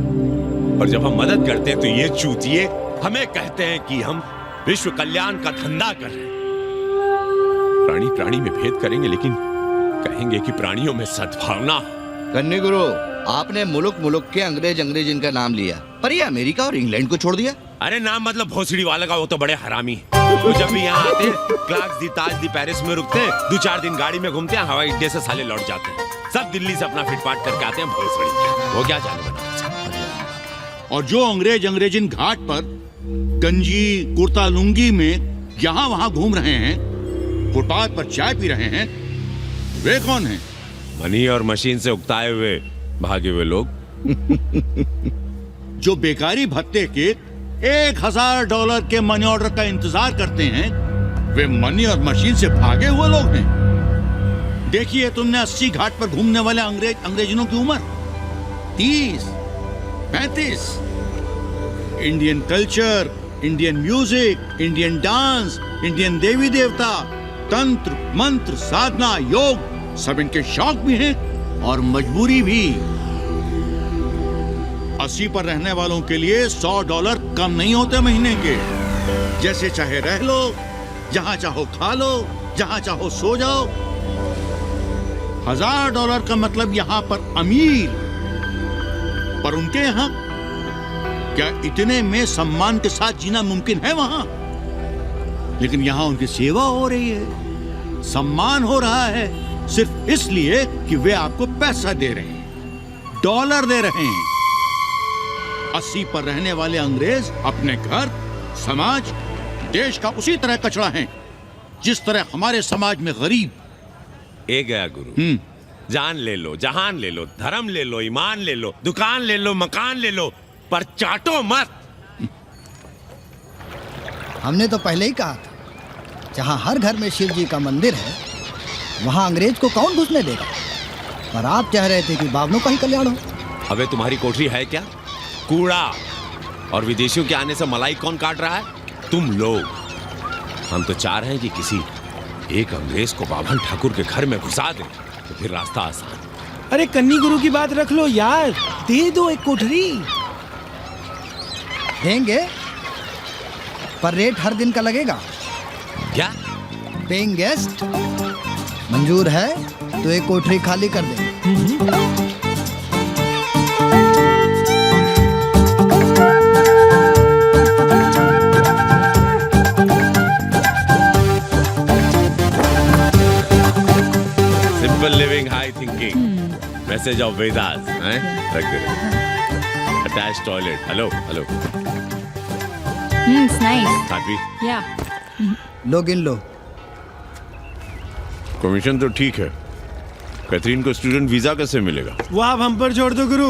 और जब हम मदद करते हैं तो ये चूतिए हमें कहते हैं कि हम विश्व कल्याण का धंधा कर रहे हैं। प्राणी प्राणी में भेद करेंगे, लेकिन कहेंगे कि प्राणियों में सद्भावना। कन्नी गुरु, आपने मुल्क मुल्क के अंग्रेज इनका नाम लिया, पर ये अमेरिका और इंग्लैंड को छोड़ दिया। अरे नाम मतलब भोसड़ी वाले का, वो तो बड़े हरामी है। वो जब भी यहाँ आते क्लार्क्स दी, ताज दी, पेरिस में रुकते हैं, 2-4 दिन गाड़ी में घूमते हैं, हवाई अड्डे से साले लौट जाते हैं। सब दिल्ली से अपना फिटपाट करके आते हैं भोसड़ी। वो क्या जाने बनारस। और जो अंग्रेजिन घाट पर गंजी कुर्ता लुंगी में यहाँ वहाँ घूम रहे हैं, फुटपाथ पर चाय पी रहे हैं, वे कौन हैं? मनी और मशीन से उकताए हुए भागे हुए लोग। जो बेकारी भत्ते के $1000 के मनी ऑर्डर का इंतजार करते हैं, वे मनी और मशीन से भागे हुए लोग हैं। देखिए तुमने 80 घाट पर घूमने वाले अंग्रेजों की उम्र 30, 35। Indian culture, Indian music, Indian dance, Indian देवी देवता, तंत्र, मंत्र, साधना, योग, सब इनके शौक भी हैं और मजबूरी भी। 80 पर रहने वालों के लिए $100 कम नहीं होते महीने के। जैसे चाहे रह लो, जहां चाहो खा लो, जहां चाहो सो जाओ। $1000 का मतलब यहां पर अमीर, पर उनके यहां क्या इतने में सम्मान के साथ जीना मुमकिन है वहां? लेकिन यहां उनकी सेवा हो रही है, सम्मान हो रहा है, सिर्फ इसलिए कि वे आपको पैसा दे रहे हैं, डॉलर दे रहे हैं। 80 पर रहने वाले अंग्रेज अपने घर, समाज, देश का उसी तरह कचरा हैं जिस तरह हमारे समाज में गरीब। ए गया गुरु, जान ले लो, जहान ले लो, धर्म ले लो, ईमान ले लो, दुकान ले लो, मकान ले लो, पर चाटो मत। हमने तो पहले ही कहा था, जहां हर घर में शिव जी का मंदिर है, वहां अंग्रेज को कौन घुसने देगा? पर आप चाह रहे थे कि बावनों का ही कल्याण हो। अबे तुम्हारी कोठरी है क्या? कूड़ा। और विदेशियों के आने से मलाई कौन काट रहा है? तुम लोग। हम तो चाह रहे हैं कि किसी एक अंग्रेज को बाभन ठाकुर के घर में घुसा दे, तो फिर रास्ता आसान। अरे कन्नी गुरु की बात रख लो यार, दे दो एक कोठरी। देंगे, पर रेट हर दिन का लगेगा। क्या? पेइंग गेस्ट मंजूर है तो एक कोठरी खाली कर दे। Simple living, high thinking, message of Vedas हैं? रख दे। Attach toilet. Hello hello. It's nice. काफी। Yeah. लो गिन लो। कमीशन तो ठीक है, कैथरीन को स्टूडेंट वीजा कैसे मिलेगा? वो आप हम पर छोड़ दो गुरु।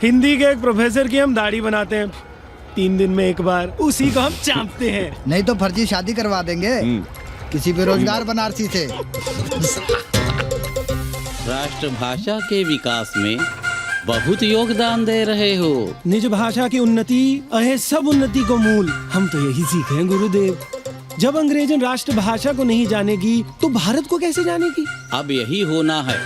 हिंदी के एक प्रोफेसर की हम दाढ़ी बनाते हैं 3 दिन में एक बार, उसी को हम चापते हैं। नहीं तो फर्जी शादी करवा देंगे किसी बेरोजगार बनारसी से। राष्ट्रभाषा के विकास में बहुत योगदान दे रहे हो। निज भाषा की उन्नति अहे सब उन्नति को मूल। हम तो यही सीखे हैं गुरुदेव। जब अंग्रेजन राष्ट्रभाषा को नहीं जानेगी तो भारत को कैसे जानेगी? अब यही होना है।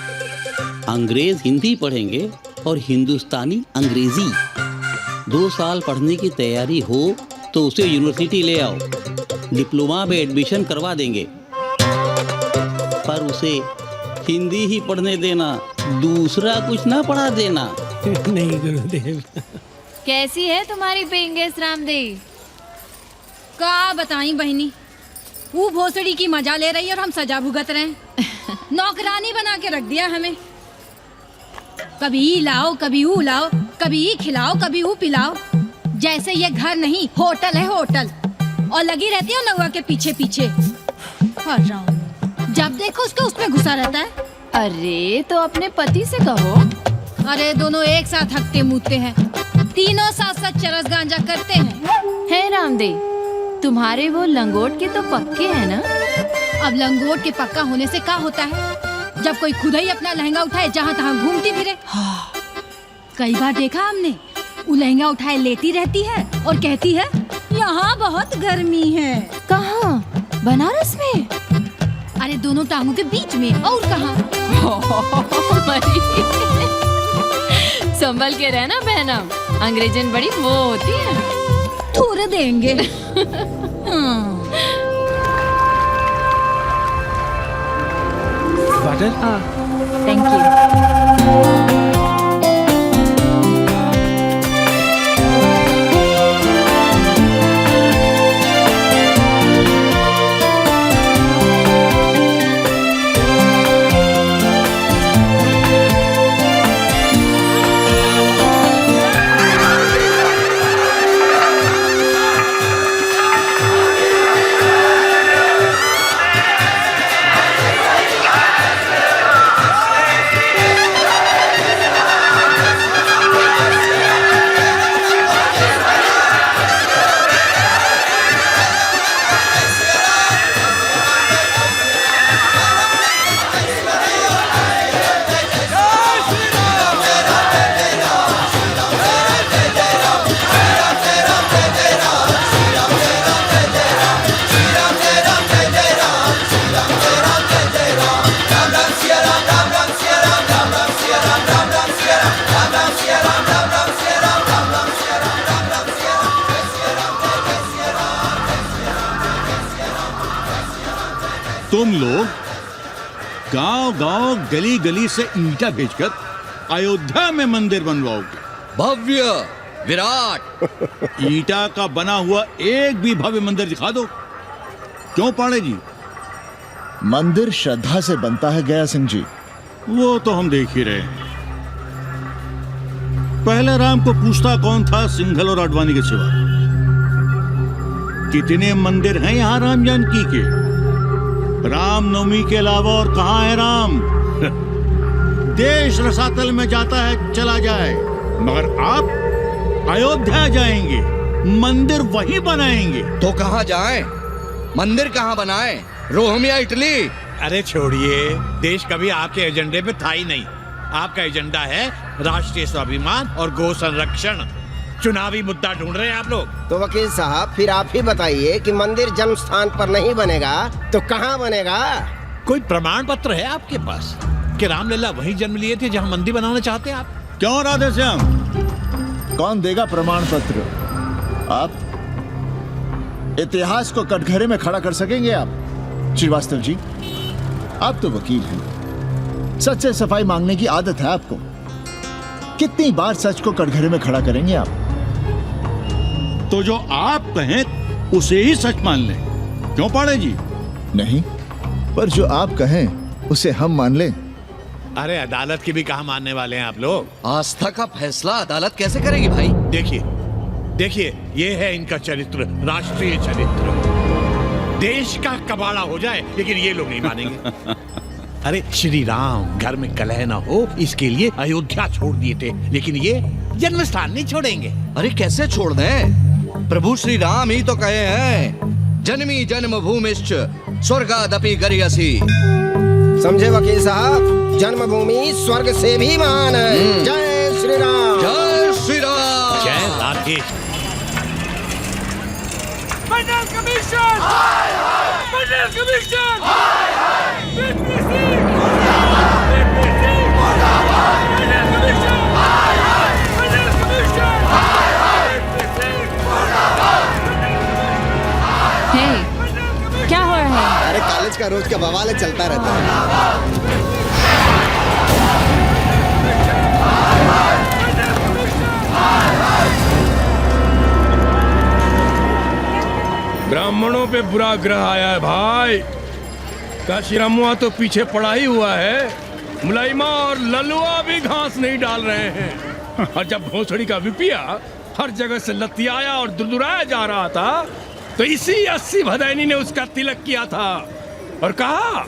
अंग्रेज हिंदी पढ़ेंगे और हिंदुस्तानी अंग्रेजी। 2 साल पढ़ने की तैयारी हो तो उसे यूनिवर्सिटी ले आओ, डिप्लोमा में एडमिशन करवा देंगे, पर उसे हिंदी ही पढ़ने देना, दूसरा कुछ ना पढ़ा देना। नहीं गुरुदेव। कैसी है तुम्हारी पेइंग गेस्ट रामदेव? का बताई बहनी, वो भोसड़ी की मजा ले रही है और हम सजा भुगत रहे हैं। नौकरानी बना के रख दिया हमें। कभी ई लाओ, कभी ऊ लाओ, कभी ई खिलाओ, कभी ऊ पिलाओ। जैसे ये घर नहीं होटल है, होटल। और लगी रहती है नौवा के पीछे पीछे। जब देखो उसको उसमें घुसा रहता है। अरे तो अपने पति से कहो। अरे दोनों एक साथ हकते मूते हैं, तीनों साथ साथ चरस गांजा करते हैं। है रामदेव, तुम्हारे वो लंगोट के तो पक्के हैं ना? अब लंगोट के पक्का होने से क्या होता है? जब कोई खुद ही अपना लहंगा उठाए जहाँ तहाँ घूमती फिरे। कई बार देखा हमने, वो लहंगा उठाए लेती रहती है और कहती है यहाँ बहुत गर्मी है। कहाँ? बनारस में? अरे दोनों टांगों के बीच में। और कहाँ? संभल के रहना बहना, अंग्रेजन बड़ी वो होती है। थूर देंगे। वाटर? Thank you. तुम लोग गांव-गांव, गली-गली से ईंटा भेजकर अयोध्या में मंदिर बनवाओगे। भव्य, विराट। ईंटा का बना हुआ एक भी भव्य मंदिर दिखा दो। क्यों पाड़े जी? मंदिर श्रद्धा से बनता है गया सिंह जी। वो तो हम देख ही रहे हैं। पहले राम को पूछता कौन था सिंघल और आडवाणी के सिवा? कितने मंदिर हैं यहाँ राम जानकी के? रामनवमी के अलावा और कहाँ है राम? देश रसातल में जाता है चला जाए, मगर आप अयोध्या जाएंगे, मंदिर वहीं बनाएंगे। तो कहाँ जाएं? मंदिर कहाँ बनाएं? रोम या इटली? अरे छोड़िए, देश कभी आपके एजेंडे पे था ही नहीं। आपका एजेंडा है राष्ट्रीय स्वाभिमान और गौ संरक्षण। चुनावी मुद्दा ढूंढ रहे हैं आप लोग। तो वकील साहब फिर आप ही बताइए कि मंदिर जन्म स्थान पर नहीं बनेगा तो कहाँ बनेगा? कोई प्रमाण पत्र है आपके पास कि रामलला वहीं जन्म लिए थे जहाँ मंदिर बनाना चाहते हैं आप? क्यों राधे श्याम? कौन देगा प्रमाण पत्र? आप इतिहास को कटघरे में खड़ा कर सकेंगे आप? श्रीवास्तव जी, आप तो वकील हैं, सच से सफाई मांगने की आदत है आपको। कितनी बार सच को कटघरे में खड़ा करेंगे आप? तो जो आप कहें उसे ही सच मान लें, क्यों पाड़े जी? नहीं, पर जो आप कहें उसे हम मान लें। अरे अदालत की भी कहाँ मानने वाले हैं आप लोग? आस्था का फैसला अदालत कैसे करेगी भाई? देखिए ये है इनका चरित्र, राष्ट्रीय चरित्र। देश का कबाड़ा हो जाए लेकिन ये लोग नहीं मानेंगे। अरे श्री राम घर में कलह ना हो इसके लिए अयोध्या छोड़ दिए थे, लेकिन ये जन्म स्थान नहीं छोड़ेंगे। अरे कैसे छोड़ दें? प्रभु श्री राम ही तो कहे हैं, जन्मी जन्म भूमिश्च स्वर्गादपि गरियसी। समझे वकील साहब, जन्मभूमि स्वर्ग से भी महान है। जय श्री राम। जय श्री राम। जय Radhe. Federal Commission! Federal Commission! क्या हो रहा है? अरे कॉलेज का रोज का बवाल चलता रहता है। ब्राह्मणों पे बुरा ग्रह आया है भाई। काशीरामुआ तो पीछे पड़ा ही हुआ है, मुलाइमा और ललुआ भी घास नहीं डाल रहे हैं। और जब भोसड़ी का विपिया हर जगह से लतियाया और दुरदुराया जा रहा था, तो इसी 80 भदैनी ने उसका तिलक किया था और कहा,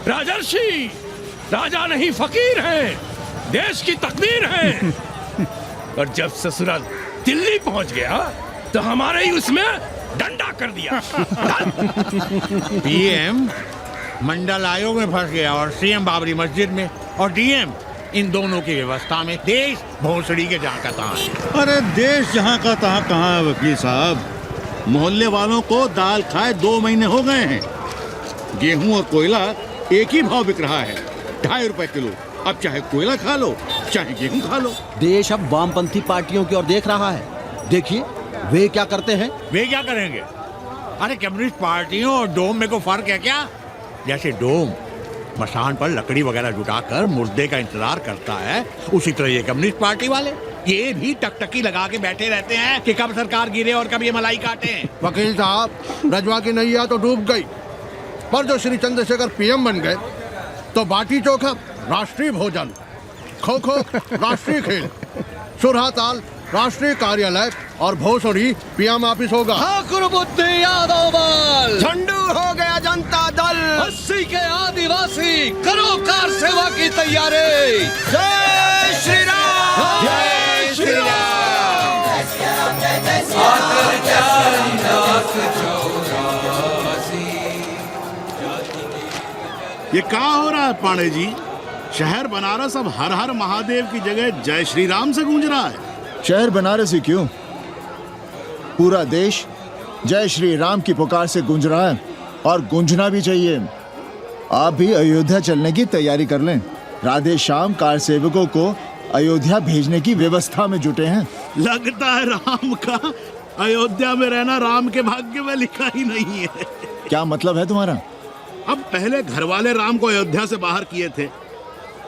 राजर्षि राजा नहीं फकीर हैं, देश की तकदीर हैं। और जब ससुराल दिल्ली पहुंच गया तो हमारे ही उसमें डंडा कर दिया। पीएम मंडल आयोग में फंस गया और सीएम बाबरी मस्जिद में, और डीएम इन दोनों की व्यवस्था में देश भोसड़ी के जहाँ का तहाँ है। अरे देश जहाँ का तहाँ कहाँ है वकील साहब? मोहल्ले वालों को दाल खाए 2 महीने हो गए हैं। गेहूं और कोयला एक ही भाव बिक रहा है, 2.5 रुपए किलो। अब चाहे कोयला खा लो चाहे गेहूं खा लो। देश अब वामपंथी पार्टियों की ओर देख रहा है। देखिए वे क्या करते हैं। वे क्या करेंगे? अरे कम्युनिस्ट पार्टियों और डोम में को फर्क है क्या? जैसे डोम मसान पर लकड़ी वगैरह जुटाकर मुर्दे का इंतजार करता है, उसी तरह ये कम्युनिस्ट पार्टी वाले ये भी टकटकी लगा के बैठे रहते हैं कि कब सरकार गिरे और कब ये मलाई काटे। वकील साहब, रजवा की नैया तो डूब गई, पर जो श्री चंद्रशेखर पीएम बन गए तो बाटी चोखा राष्ट्रीय भोजन, खो खो राष्ट्रीय खेल, सुरहा ताल राष्ट्रीय कार्यालय और भोसड़ी पीएम ऑफिस होगा। ठाकुर बुद्धि यादव बल, झंडू हो गया जनता दल, 80 के आदिवासी करो कार सेवा की तैयारी। जय श्री राम। जय श्री राम। ये क्या हो रहा है पांडे जी? शहर बनारस अब हर हर महादेव की जगह जय श्री राम से गूंज रहा है। शहर बनारस ही क्यों, पूरा देश जय श्री राम की पुकार से गूंज रहा है और गूंजना भी चाहिए। आप भी अयोध्या चलने की तैयारी कर लें। राधे श्याम कार सेवकों को अयोध्या भेजने की व्यवस्था में जुटे हैं। लगता है राम का अयोध्या में रहना राम के भाग्य में लिखा ही नहीं है। क्या मतलब है तुम्हारा? अब पहले घर वाले राम को अयोध्या से बाहर किए थे,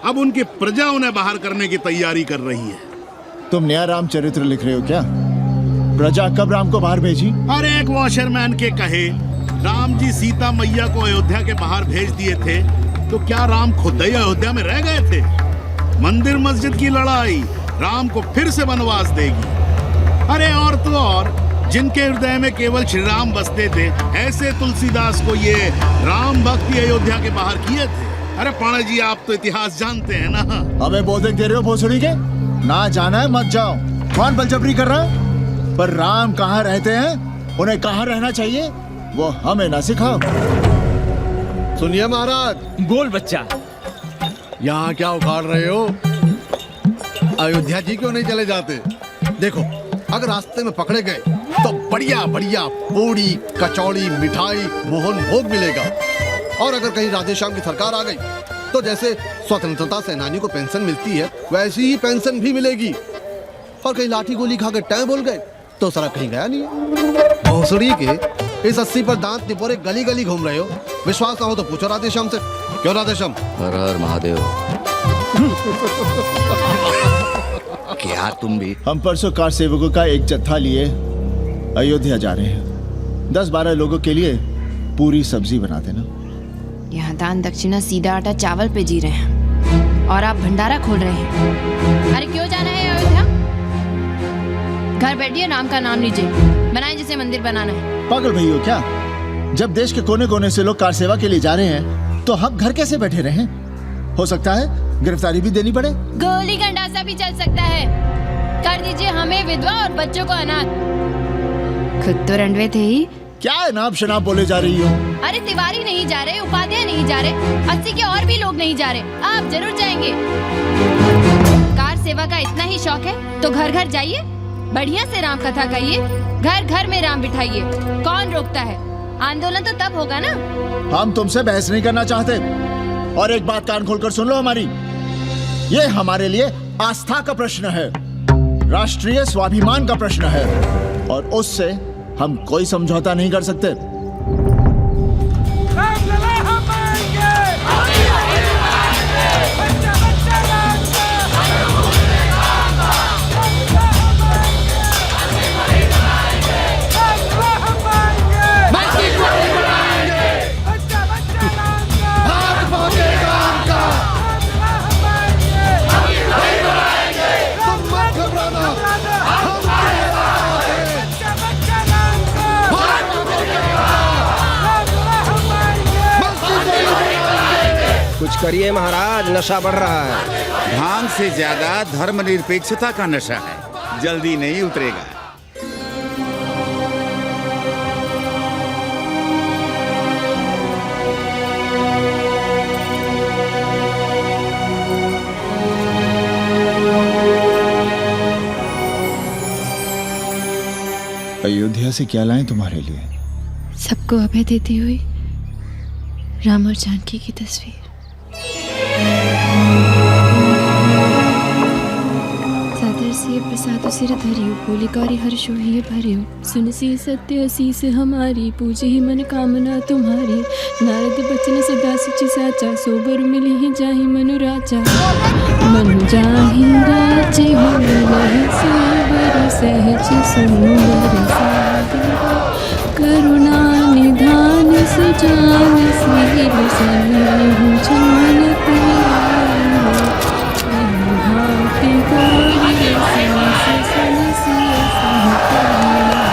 अब उनकी प्रजा उन्हें बाहर करने की तैयारी कर रही है। तुम नया रामचरित्र लिख रहे हो क्या? प्रजा कब राम को बाहर भेजी? अरे एक वॉशरमैन के कहे राम जी सीता मैया को अयोध्या के बाहर भेज दिए थे, तो क्या राम खुद ही अयोध्या में रह गए थे? मंदिर मस्जिद की लड़ाई राम को फिर से वनवास देगी। अरे और तो और, जिनके हृदय में केवल श्री राम बसते थे, ऐसे तुलसीदास को ये राम भक्ति अयोध्या के बाहर किए थे। अरे पाणा जी, आप तो इतिहास जानते हैं ना। हमें बोधक दे रहे हो भोसड़ी के? ना जाना है मत जाओ। कौन बलजबरी कर रहा है? पर राम कहाँ रहते हैं, उन्हें कहाँ रहना चाहिए, वो हमें ना सिखाओ। सुनिए महाराज। बोल बच्चा। यहाँ क्या उखाड़ रहे हो? अयोध्या जी क्यों नहीं चले जाते? देखो, अगर रास्ते में पकड़े गए तो बढ़िया बढ़िया पूड़ी कचौड़ी मिठाई मोहन भोग मिलेगा। और अगर कहीं राधेश्याम की सरकार आ गई तो जैसे स्वतंत्रता सेनानी को पेंशन मिलती है, वैसी ही पेंशन भी मिलेगी। और कहीं लाठी गोली खा के टैं बोल गए तो सारा कहीं गया नहीं है। भोसड़ी के इस 80 पर दांत निपोरे गली गली घूम रहे हो। विश्वास ना हो तो पूछो राधेश्याम से। क्यों राधेश्याम? हर हर महादेव। क्या तुम भी? हम परसों कार सेवकों का एक जत्था लिए अयोध्या जा रहे हैं। 10-12 लोगों के लिए पूरी सब्जी बना देना। यहाँ दान दक्षिणा सीधा आटा चावल पे जी रहे हैं और आप भंडारा खोल रहे हैं। अरे क्यों जाना है अयोध्या? घर बैठिए, राम का नाम लीजिए, बनाए जिसे मंदिर बनाना है। पागल भई हो क्या? जब देश के कोने कोने से लोग कार सेवा के लिए जा रहे हैं तो हम घर कैसे बैठे रहें? हो सकता है गिरफ्तारी भी देनी पड़े। गोली गंडासा भी चल सकता है। कर दीजिए हमें विधवा और बच्चों को अनाथ। खुद तो रंडवे थे ही। क्या नाम शनाब बोले जा रही हो? अरे तिवारी नहीं जा रहे, उपाध्याय नहीं जा रहे, 80 के और भी लोग नहीं जा रहे। आप जरूर जाएंगे। कार सेवा का इतना ही शौक है तो घर घर जाइए, बढ़िया से राम कथा कहिए, घर घर में राम बिठाइए। कौन रोकता है? आंदोलन तो तब होगा ना। हम तुमसे बहस नहीं करना चाहते। और एक बात कान खोलकर सुन लो हमारी, ये हमारे लिए आस्था का प्रश्न है, राष्ट्रीय स्वाभिमान का प्रश्न है, और उससे हम कोई समझौता नहीं कर सकते। कुछ करिए महाराज, नशा बढ़ रहा है। भांग से ज्यादा धर्मनिरपेक्षता का नशा है, जल्दी नहीं उतरेगा। अयोध्या से क्या लाएं तुम्हारे लिए? सबको अभय देती हुई राम और जानकी की तस्वीर। सादर से प्रसाद सिर धरियो, बोली कौरी हर्षो ही भरियो, सुन सी सत्य असीस हमारी, पूजे ही मन कामना तुम्हारी। नारद बचन सदा सच साचा, सोबर मिली ही जाहि मनु राजा। मनु जाहि राजे हो मिलहि सोबर, सहज सुंदर सागर, करुणा निधान सुजान सील सन्निहु जान तेरा, भांति गौरी सांस सनसिय सहकरुणा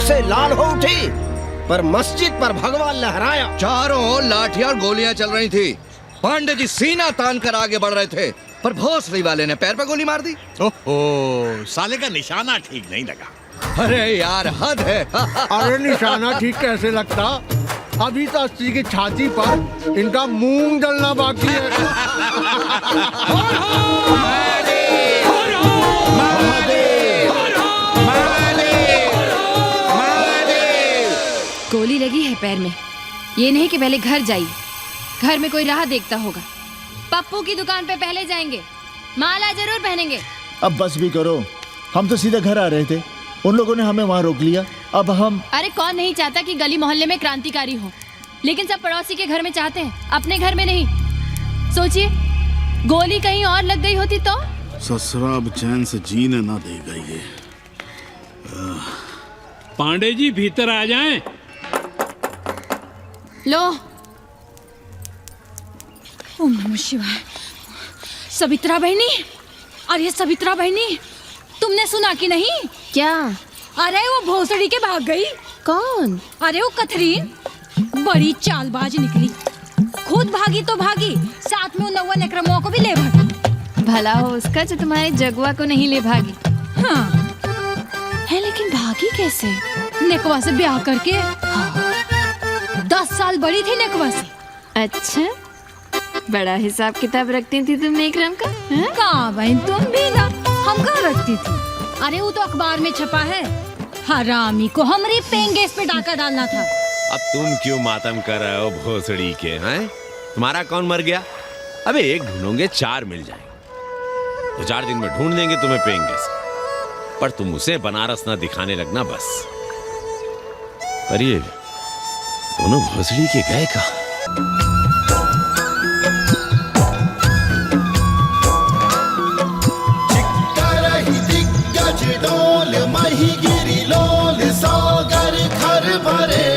से लाल हो उठी, पर मस्जिद पर भगवान लहराया। चारों ओर लाठियां और गोलियां चल रही थी। पांडे जी सीना तान कर आगे बढ़ रहे थे, पर भोसड़ी वाले ने पैर पर गोली मार दी। ओहो, साले का निशाना ठीक नहीं लगा। अरे यार हद है। अरे निशाना ठीक कैसे लगता? अभी तो 80 की छाती पर इनका मूंग डलना बाकी है। गोली लगी है पैर में, ये नहीं कि पहले घर जाइए, घर में कोई राह देखता होगा। पप्पू की दुकान पे पहले जाएंगे, माला जरूर पहनेंगे। अब बस भी करो, हम तो सीधे घर आ रहे थे, उन लोगों ने हमें वहाँ रोक लिया। अब हम अरे कौन नहीं चाहता कि गली मोहल्ले में क्रांतिकारी हो, लेकिन सब पड़ोसी के घर में चाहते हैं, अपने घर में नहीं। सोचिए, गोली कहीं और लग गई होती तो? ससुरा अब चैन से जीने ना देगा ये। पांडे जी भीतर आ जाएं। लो। ओम नमः शिवाय। सवित्रा बहनी, अरे सवित्रा बहनी, तुमने सुना कि नहीं? क्या? अरे वो भोसड़ी के भाग गई। कौन? अरे वो कथरीन, बड़ी चालबाज निकली। खुद भागी तो भागी, साथ में उन 90 एकरमुआ को भी ले भागी। भला हो उसका जो तुम्हारे जगुआ को नहीं ले भागी। हाँ है, लेकिन भागी कैसे? नेकवा से ब्याह करके। हाँ। 10 साल बड़ी थी नेकवा से। अच्छा, बड़ा हिसाब किताब रखती थी तुम नेकरम का? कहाँ बहन, तुम भी ना, हम कहाँ रखती थी? अरे वो तो अखबार में छपा है, हरामी को हमरे पेन गैस पे डाका डालना था। अब तुम क्यों मातम कर रहे हो भोसड़ी के? हैं, तुम्हारा कौन मर गया? अबे एक ढूंढोगे 4 मिल जाएंगे, तो 4 दिन में ढूंढ देंगे तुम्हें पेंगे से। पर तुम उसे बनारस ना दिखाने लगना बस। पर ये दोनों भोसड़ी के गए कहाँ? डोल मही गिरी लोल सागर घर भरे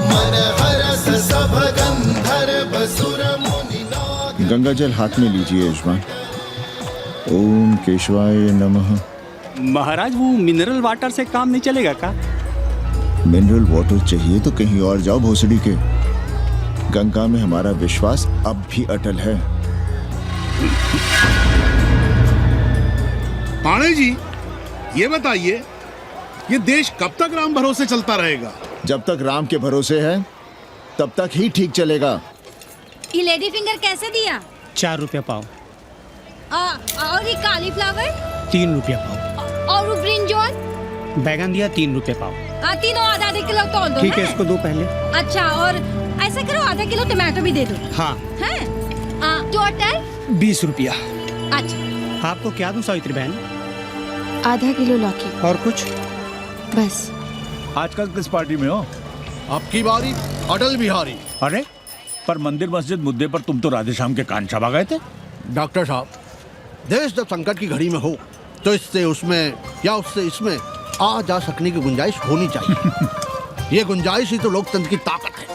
मन हरस सब गंधर्व सुर मुनि नाग। गंगा जल हाथ में लीजिए यजमान। ओम केशवाय नमः। महाराज वो मिनरल वाटर से काम नहीं चलेगा का? मिनरल वाटर चाहिए तो कहीं और जाओ भोसड़ी के। गंगा में हमारा विश्वास अब भी अटल है। पाणे जी, ये बताइए, ये देश कब तक राम भरोसे चलता रहेगा? जब तक राम के भरोसे है तब तक ही ठीक चलेगा। ये लेडी फिंगर कैसे दिया? 4 रुपया पाव। और ये कालीफ्लावर? 3 रुपया पाव। और वो ब्रिंजॉल? बैगन दिया 3 रुपये पाव। तीनों आधा किलो तोल दो। ठीक है, ना? इसको दो पहले। अच्छा, और ऐसा करो आधा किलो टमाटो भी दे दो। हाँ। हैं? टोटल 20 रुपया। अच्छा, आपको क्या दूं सावित्री बहन? आधा किलो लौकी। और कुछ? बस। आजकल किस पार्टी में हो? आपकी बारी अटल बिहारी। अरे पर मंदिर मस्जिद मुद्दे पर तुम तो राधेश्याम के कान चबा गए थे। डॉक्टर साहब, देश जब संकट की घड़ी में हो तो इससे उसमें या उससे इसमें आ जा सकने की गुंजाइश होनी चाहिए। ये गुंजाइश ही तो लोकतंत्र की ताकत है।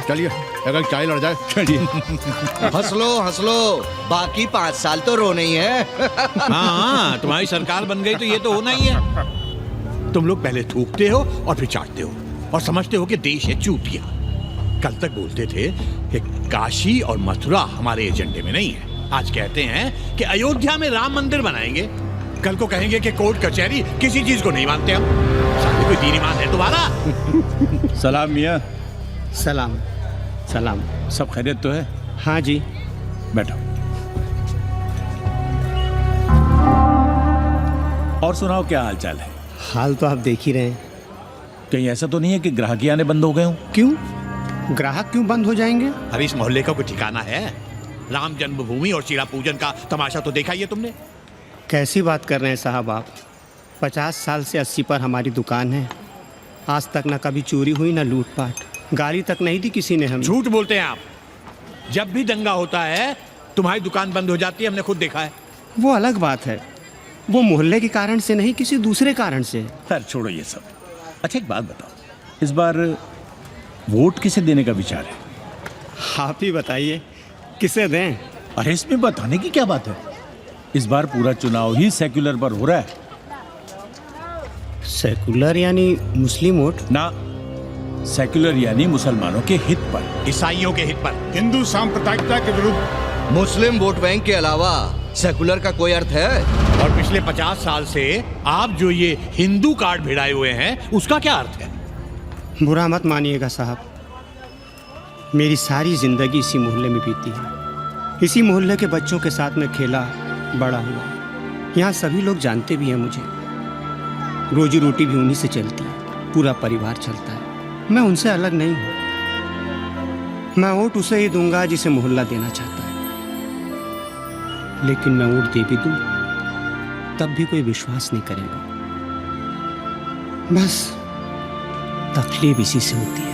चलिए अगर चाय लड़ जाए। चलिए। हंस लो, बाकी 5 साल तो रोने ही है। हाँ, तुम्हारी सरकार बन गई तो ये तो होना ही है। तुम लोग पहले थूकते हो और फिर चाटते हो और समझते हो कि देश है चूतिया। कल तक बोलते थे कि काशी और मथुरा हमारे एजेंडे में नहीं है। आज कहते हैं कि अयोध्या में राम मंदिर बनाएंगे। कल को कहेंगे कि कोर्ट कचहरी किसी चीज को नहीं मानते हम। सामने कोई दीन ईमान है तुम्हारा? सलाम मियाँ। सलाम। सलाम। सब खैरियत तो है? हाँ जी। बैठो। और सुनाओ, क्या हाल चाल है? हाल तो आप देख ही रहे हैं। कहीं ऐसा तो नहीं है कि ग्राहकी आने बंद हो गए हो? क्यों? ग्राहक क्यों बंद हो जाएंगे? अरे इस मोहल्ले का कोई ठिकाना है? राम जन्मभूमि और शीला पूजन का तमाशा तो देखा ही है तुमने। कैसी बात कर रहे हैं साहब आप? 50 साल से 80 पर हमारी दुकान है। आज तक ना कभी चोरी हुई ना लूटपाट, गाली तक नहीं दी किसी ने हमें। झूठ बोलते हैं आप। जब भी दंगा होता है तुम्हारी दुकान बंद हो जाती है, हमने खुद देखा है। वो अलग बात है, वो मोहल्ले के कारण से नहीं, किसी दूसरे कारण से। खैर छोड़ो ये सब। अच्छा एक बात बताओ, इस बार वोट किसे देने का विचार है? आप ही बताइए, किसे दें? अरे इसमें बताने की क्या बात है? इस बार पूरा चुनाव ही सेक्युलर पर हो रहा है। सेकुलर यानी मुस्लिम वोट? ना, सेक्युलर यानी मुसलमानों के हित पर, ईसाइयों के हित पर, हिंदू सांप्रदायिकता के विरुद्ध। मुस्लिम वोट बैंक के अलावा सेकुलर का कोई अर्थ है? और पिछले 50 साल से आप जो ये हिंदू कार्ड भिड़ाए हुए हैं उसका क्या अर्थ है? बुरा मत मानिएगा साहब, मेरी सारी जिंदगी इसी मोहल्ले में बीती है। इसी मोहल्ले के बच्चों के साथ में खेला बड़ा हुआ। यहाँ सभी लोग जानते भी हैं मुझे। रोजी रोटी भी उन्हीं से चलती है, पूरा परिवार चलता है। मैं उनसे अलग नहीं हूँ। मैं वोट उसे ही दूंगा जिसे मोहल्ला देना चाहता है। लेकिन मैं वोट दे भी दूँ तब भी कोई विश्वास नहीं करेगा। बस तकलीफ इसी से होती है।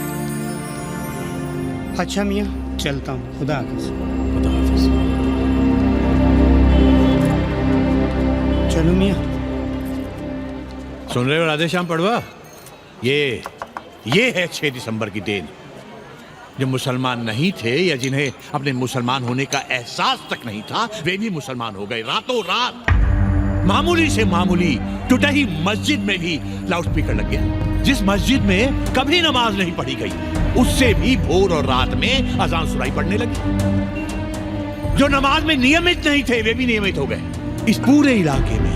अच्छा मियाँ, चलता हूँ। खुदा हाफिज। खुदा हाफिज। चलो मियाँ। सुन रहे हो राधेश्याम पड़वा? ये है 6 दिसंबर की देन। जो मुसलमान नहीं थे या जिन्हें अपने मुसलमान होने का एहसास तक नहीं था, वे भी मुसलमान हो गए रातों रात। मामूली से मामूली टूटी मस्जिद में भी लाउडस्पीकर लग गया। जिस मस्जिद में कभी नमाज नहीं पढ़ी गई, उससे भी भोर और रात में अजान सुनाई पड़ने लगी। जो नमाज में नियमित नहीं थे, वे भी नियमित हो गए। इस पूरे इलाके में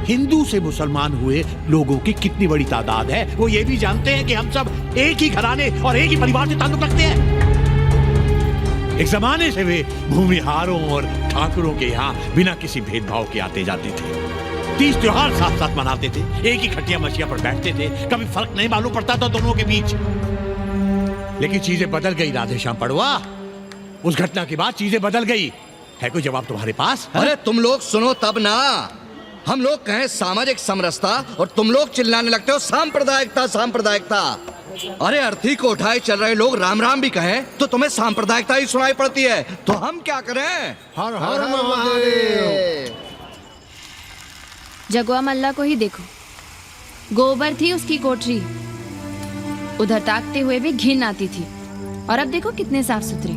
हिंदू से मुसलमान हुए लोगों की कितनी बड़ी तादाद है। वो ये भी जानते हैं कि हम सब एक ही घराने और एक ही परिवार से ताल्लुक रखते हैं। एक जमाने से वे भूमिहारों और ठाकुरों के यहाँ बिना किसी भेदभाव के आते जाते थे। 30 त्योहार साथ साथ मनाते थे, एक ही खटिया मछिया पर बैठते थे, कभी फर्क नहीं मालूम पड़ता था दोनों के बीच। लेकिन चीजें बदल गई राधेश्याम पड़वा। उस घटना के बाद चीजें बदल गई। है कोई जवाब तुम्हारे पास? अरे तुम लोग सुनो तब ना। हम लोग कहें सामाजिक समरसता और तुम लोग चिल्लाने लगते हो सांप्रदायिकता सांप्रदायिकता। अरे अर्थी को उठाए चल रहे लोग राम राम भी कहें तो तुम्हें सांप्रदायिकता ही सुनाई पड़ती है। तो हम क्या करें? हर हर महादेव। जगुआ मल्ला को ही देखो, गोबर थी उसकी कोठरी, उधर ताकते हुए भी घिन आती थी, और अब देखो कितने साफ सुथरे।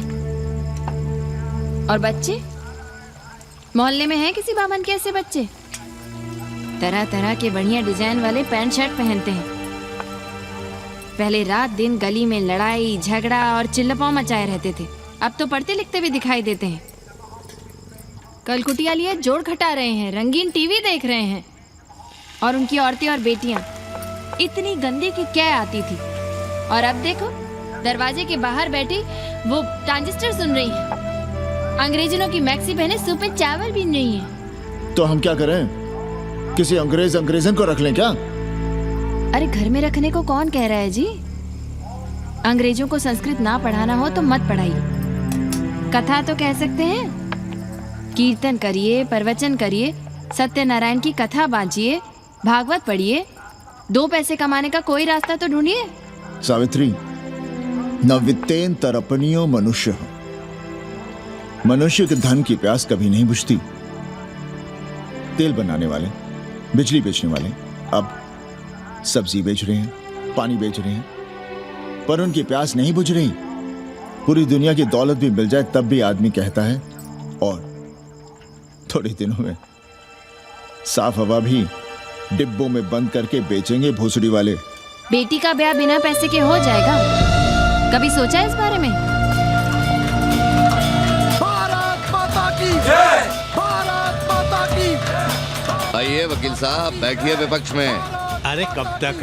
और बच्चे, मोहल्ले में हैं किसी बामन के ऐसे बच्चे? तरह तरह के बढ़िया डिजाइन वाले पैंट शर्ट पहनते हैं। पहले रात दिन गली में लड़ाई झगड़ा और चिल्लापाव मचाए रहते थे, अब तो पढ़ते लिखते भी दिखाई देते हैं। कल कुटिया लिए जोड़ घटा रहे हैं, रंगीन टीवी देख रहे हैं, और उनकी औरतें और बेटियां इतनी गंदी की क्या आती थी, और अब देखो दरवाजे के बाहर बैठी वो ट्रांजिस्टर सुन रही है। अंग्रेजनों की मैक्सी पहने सूप में चावल भी नहीं है। तो हम क्या करें? किसी अंग्रेजन को रख लें क्या? अरे घर में रखने को कौन कह रहा है जी? अंग्रेजों को संस्कृत ना पढ़ाना हो तो मत पढ़ाइए। कथा तो कह सकते हैं, कीर्तन करिए, प्रवचन करिए, सत्यनारायण की कथा बांचिए, भागवत पढ़िए, 2 पैसे कमाने का कोई रास्ता तो ढूंढिए। सावित्री, न वित्तेन तरपनियो मनुष्य। मनुष्य के धन की प्यास कभी नहीं बुझती। तेल बनाने वाले, बिजली बेचने वाले अब सब्जी बेच रहे हैं, पानी बेच रहे हैं, पर उनकी प्यास नहीं बुझ रही। पूरी दुनिया की दौलत भी मिल जाए तब भी आदमी कहता है, और थोड़े दिनों में साफ हवा भी डिब्बों में बंद करके बेचेंगे भोसड़ी वाले। बेटी का ब्याह बिना पैसे के हो जाएगा? कभी सोचा है इस बारे में? भारत माता की जय। भारत माता की। आइए वकील साहब, बैठिए विपक्ष में। अरे कब तक?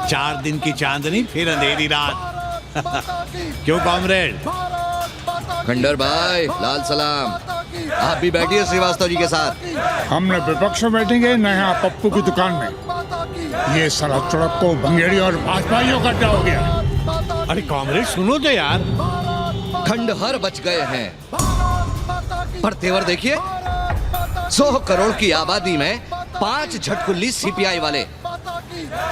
4 दिन की चांदनी फिर अंधेरी रात। क्यों कॉमरेड? खंडर भाई, लाल सलाम। आप भी बैठिए श्रीवास्तव जी के साथ। हमने विपक्ष में बैठेंगे न यहाँ पप्पू की दुकान में। ये सड़क चौड़क को भंगेड़ी और भाजपाइयों का अड्डा हो गया। अरे कॉमरेड सुनो तो यार। खंडहर बच गए हैं, पर तेवर देखिए, 100 करोड़ की आबादी में 5 झटकुल्ली सीपीआई वाले,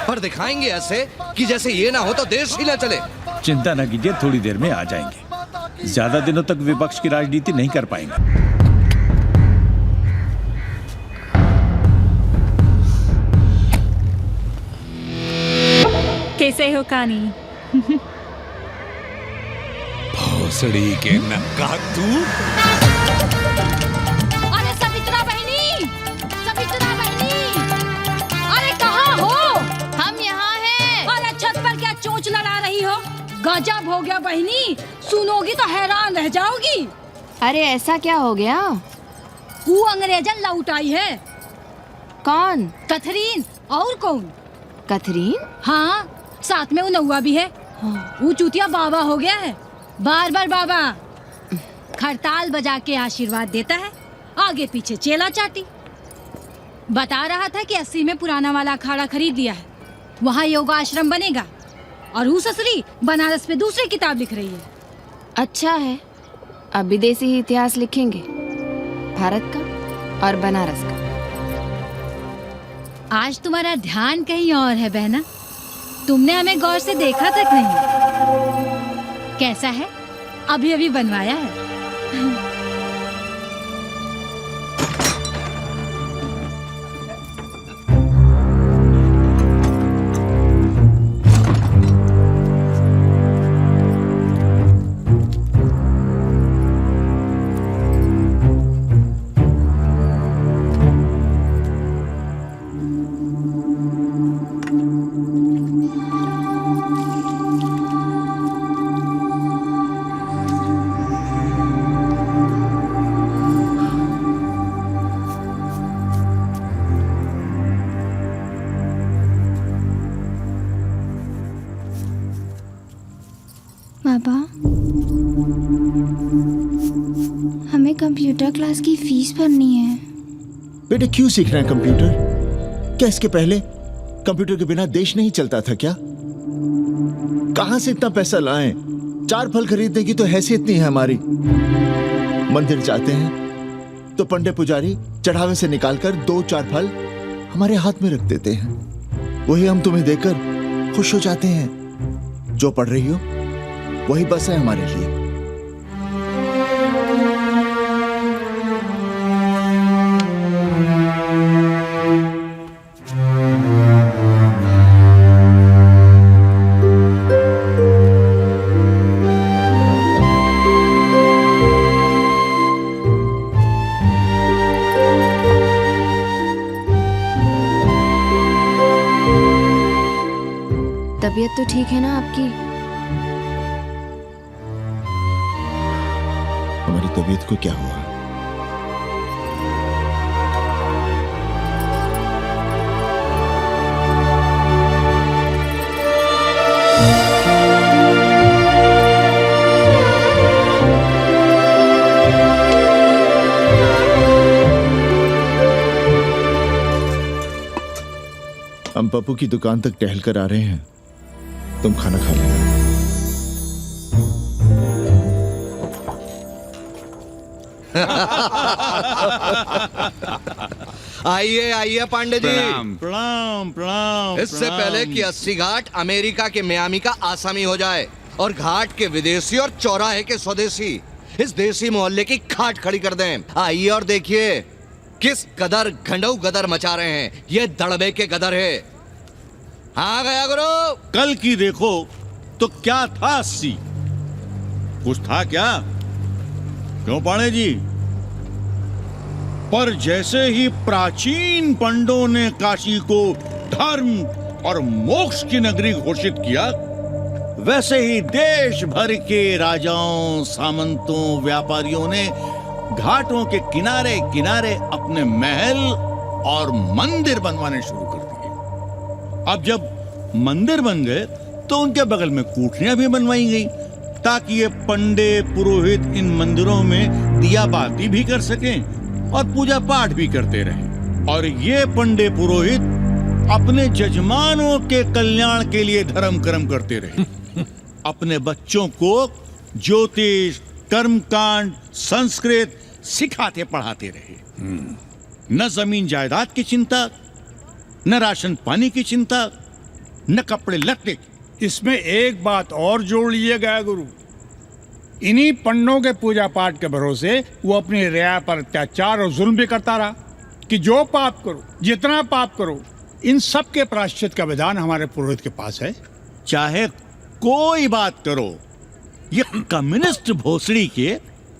पर दिखाएंगे ऐसे कि जैसे ये ना हो तो देश ही ना चले। चिंता न कीजिए, थोड़ी देर में आ जाएंगे। ज्यादा दिनों तक विपक्ष की राजनीति नहीं कर पाएंगे। कैसे हो कानी? भोसड़ी के नक्का तू। अरे सवित्रा बहनी, सवित्रा बहनी, अरे कहाँ हो? हम यहाँ हैं। अरे छत पर क्या चोंच लड़ा रही हो? गजब हो गया बहनी, सुनोगी तो हैरान रह जाओगी। अरे ऐसा क्या हो गया? वो अंग्रेजन लौट आई है। कौन? कथरीन। और कौन? कथरीन? हाँ, साथ में वो नौवा भी है। वो चूतिया बाबा हो गया है। बार बार बाबा खड़ताल बजा के आशीर्वाद देता है, आगे पीछे चेला चाटी। बता रहा था कि 80 में पुराना वाला अखाड़ा खरीद लिया है, वहाँ योगा आश्रम बनेगा। और वो ससुरी बनारस में दूसरी किताब लिख रही है। अच्छा है, अब विदेशी ही इतिहास लिखेंगे, भारत का और बनारस का। आज तुम्हारा ध्यान कहीं और है बहना, तुमने हमें गौर से देखा तक नहीं। कैसा है? अभी अभी बनवाया है। हमें कंप्यूटर क्लास की फीस भरनी है। बेटे क्यों सीख रहे हैं कंप्यूटर? क्या इसके पहले कंप्यूटर के बिना देश नहीं चलता था क्या? कहां से इतना पैसा लाएं? 4 फल खरीदने की तो हैसियत नहीं है हमारी। मंदिर जाते हैं तो पंडे पुजारी चढ़ावे से निकालकर 2-4 फल हमारे हाथ में रख देते हैं। वही हम तुम्हें देकर खुश हो जाते हैं। जो पढ़ रही हो वही बस है हमारे लिए। तबीयत तो ठीक है ना आपकी? हमारी तबीयत को क्या हुआ? हम पप्पू की दुकान तक टहल कर आ रहे हैं, तुम खाना खा लेना। आइए आइए पांडे जी। प्रणाम प्रणाम प्रणाम। इससे पहले कि 80 घाट अमेरिका के मियामी का आसामी हो जाए और घाट के विदेशी और चौराहे के स्वदेशी इस देसी मोहल्ले की खाट खड़ी कर दें, आइए और देखिए किस कदर घंडऊ गदर मचा रहे हैं। ये दड़बे के गदर है। हाँ गया गुरु। कल की देखो तो क्या था 80? कुछ था क्या? क्यों पांडे जी? पर जैसे ही प्राचीन पंडों ने काशी को धर्म और मोक्ष की नगरी घोषित किया, वैसे ही देश भर के राजाओं, सामंतों, व्यापारियों ने घाटों के किनारे किनारे अपने महल और मंदिर बनवाने शुरू कर दिए। अब जब मंदिर बन गए तो उनके बगल में कोठरियां भी बनवाई गई ताकि ये पंडे पुरोहित इन मंदिरों में दिया बाती भी कर सकें और पूजा पाठ भी करते रहें। और ये पंडे पुरोहित अपने जजमानों के कल्याण के लिए धर्म कर्म करते रहे। अपने बच्चों को ज्योतिष, कर्मकांड, संस्कृत सिखाते पढ़ाते रहे। न जमीन जायदाद की चिंता, न राशन पानी की चिंता, न कपड़े लत्ते। इसमें एक बात और जोड़ लीजिएगा गुरु, इन्हीं पंडों के पूजा पाठ के भरोसे वो अपनी रिया पर अत्याचार और जुल्म भी करता रहा कि जो पाप करो, जितना पाप करो, इन सब के प्रायश्चित का विधान हमारे पुरोहित के पास है। चाहे कोई बात करो, ये कम्युनिस्ट भोसड़ी के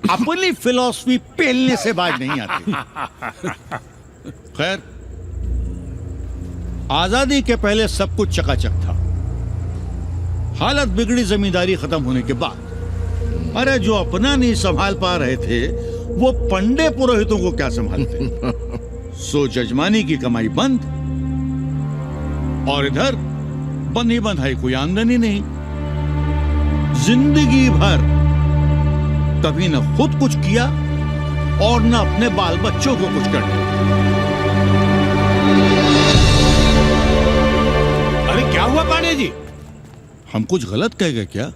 अपनी फिलॉसफी पेलने से बाज नहीं आती। खैर, आजादी के पहले सब कुछ चकाचक था। हालत बिगड़ी जमींदारी खत्म होने के बाद। अरे जो अपना नहीं संभाल पा रहे थे वो पंडे पुरोहितों को क्या संभालते। सो जजमानी की कमाई बंद और इधर बंधी बंधाई कोई आमदनी नहीं। जिंदगी भर कभी न खुद कुछ किया और न अपने बाल बच्चों को कुछ करना। अरे क्या हुआ पांडे जी? हम कुछ गलत कह गए क्या?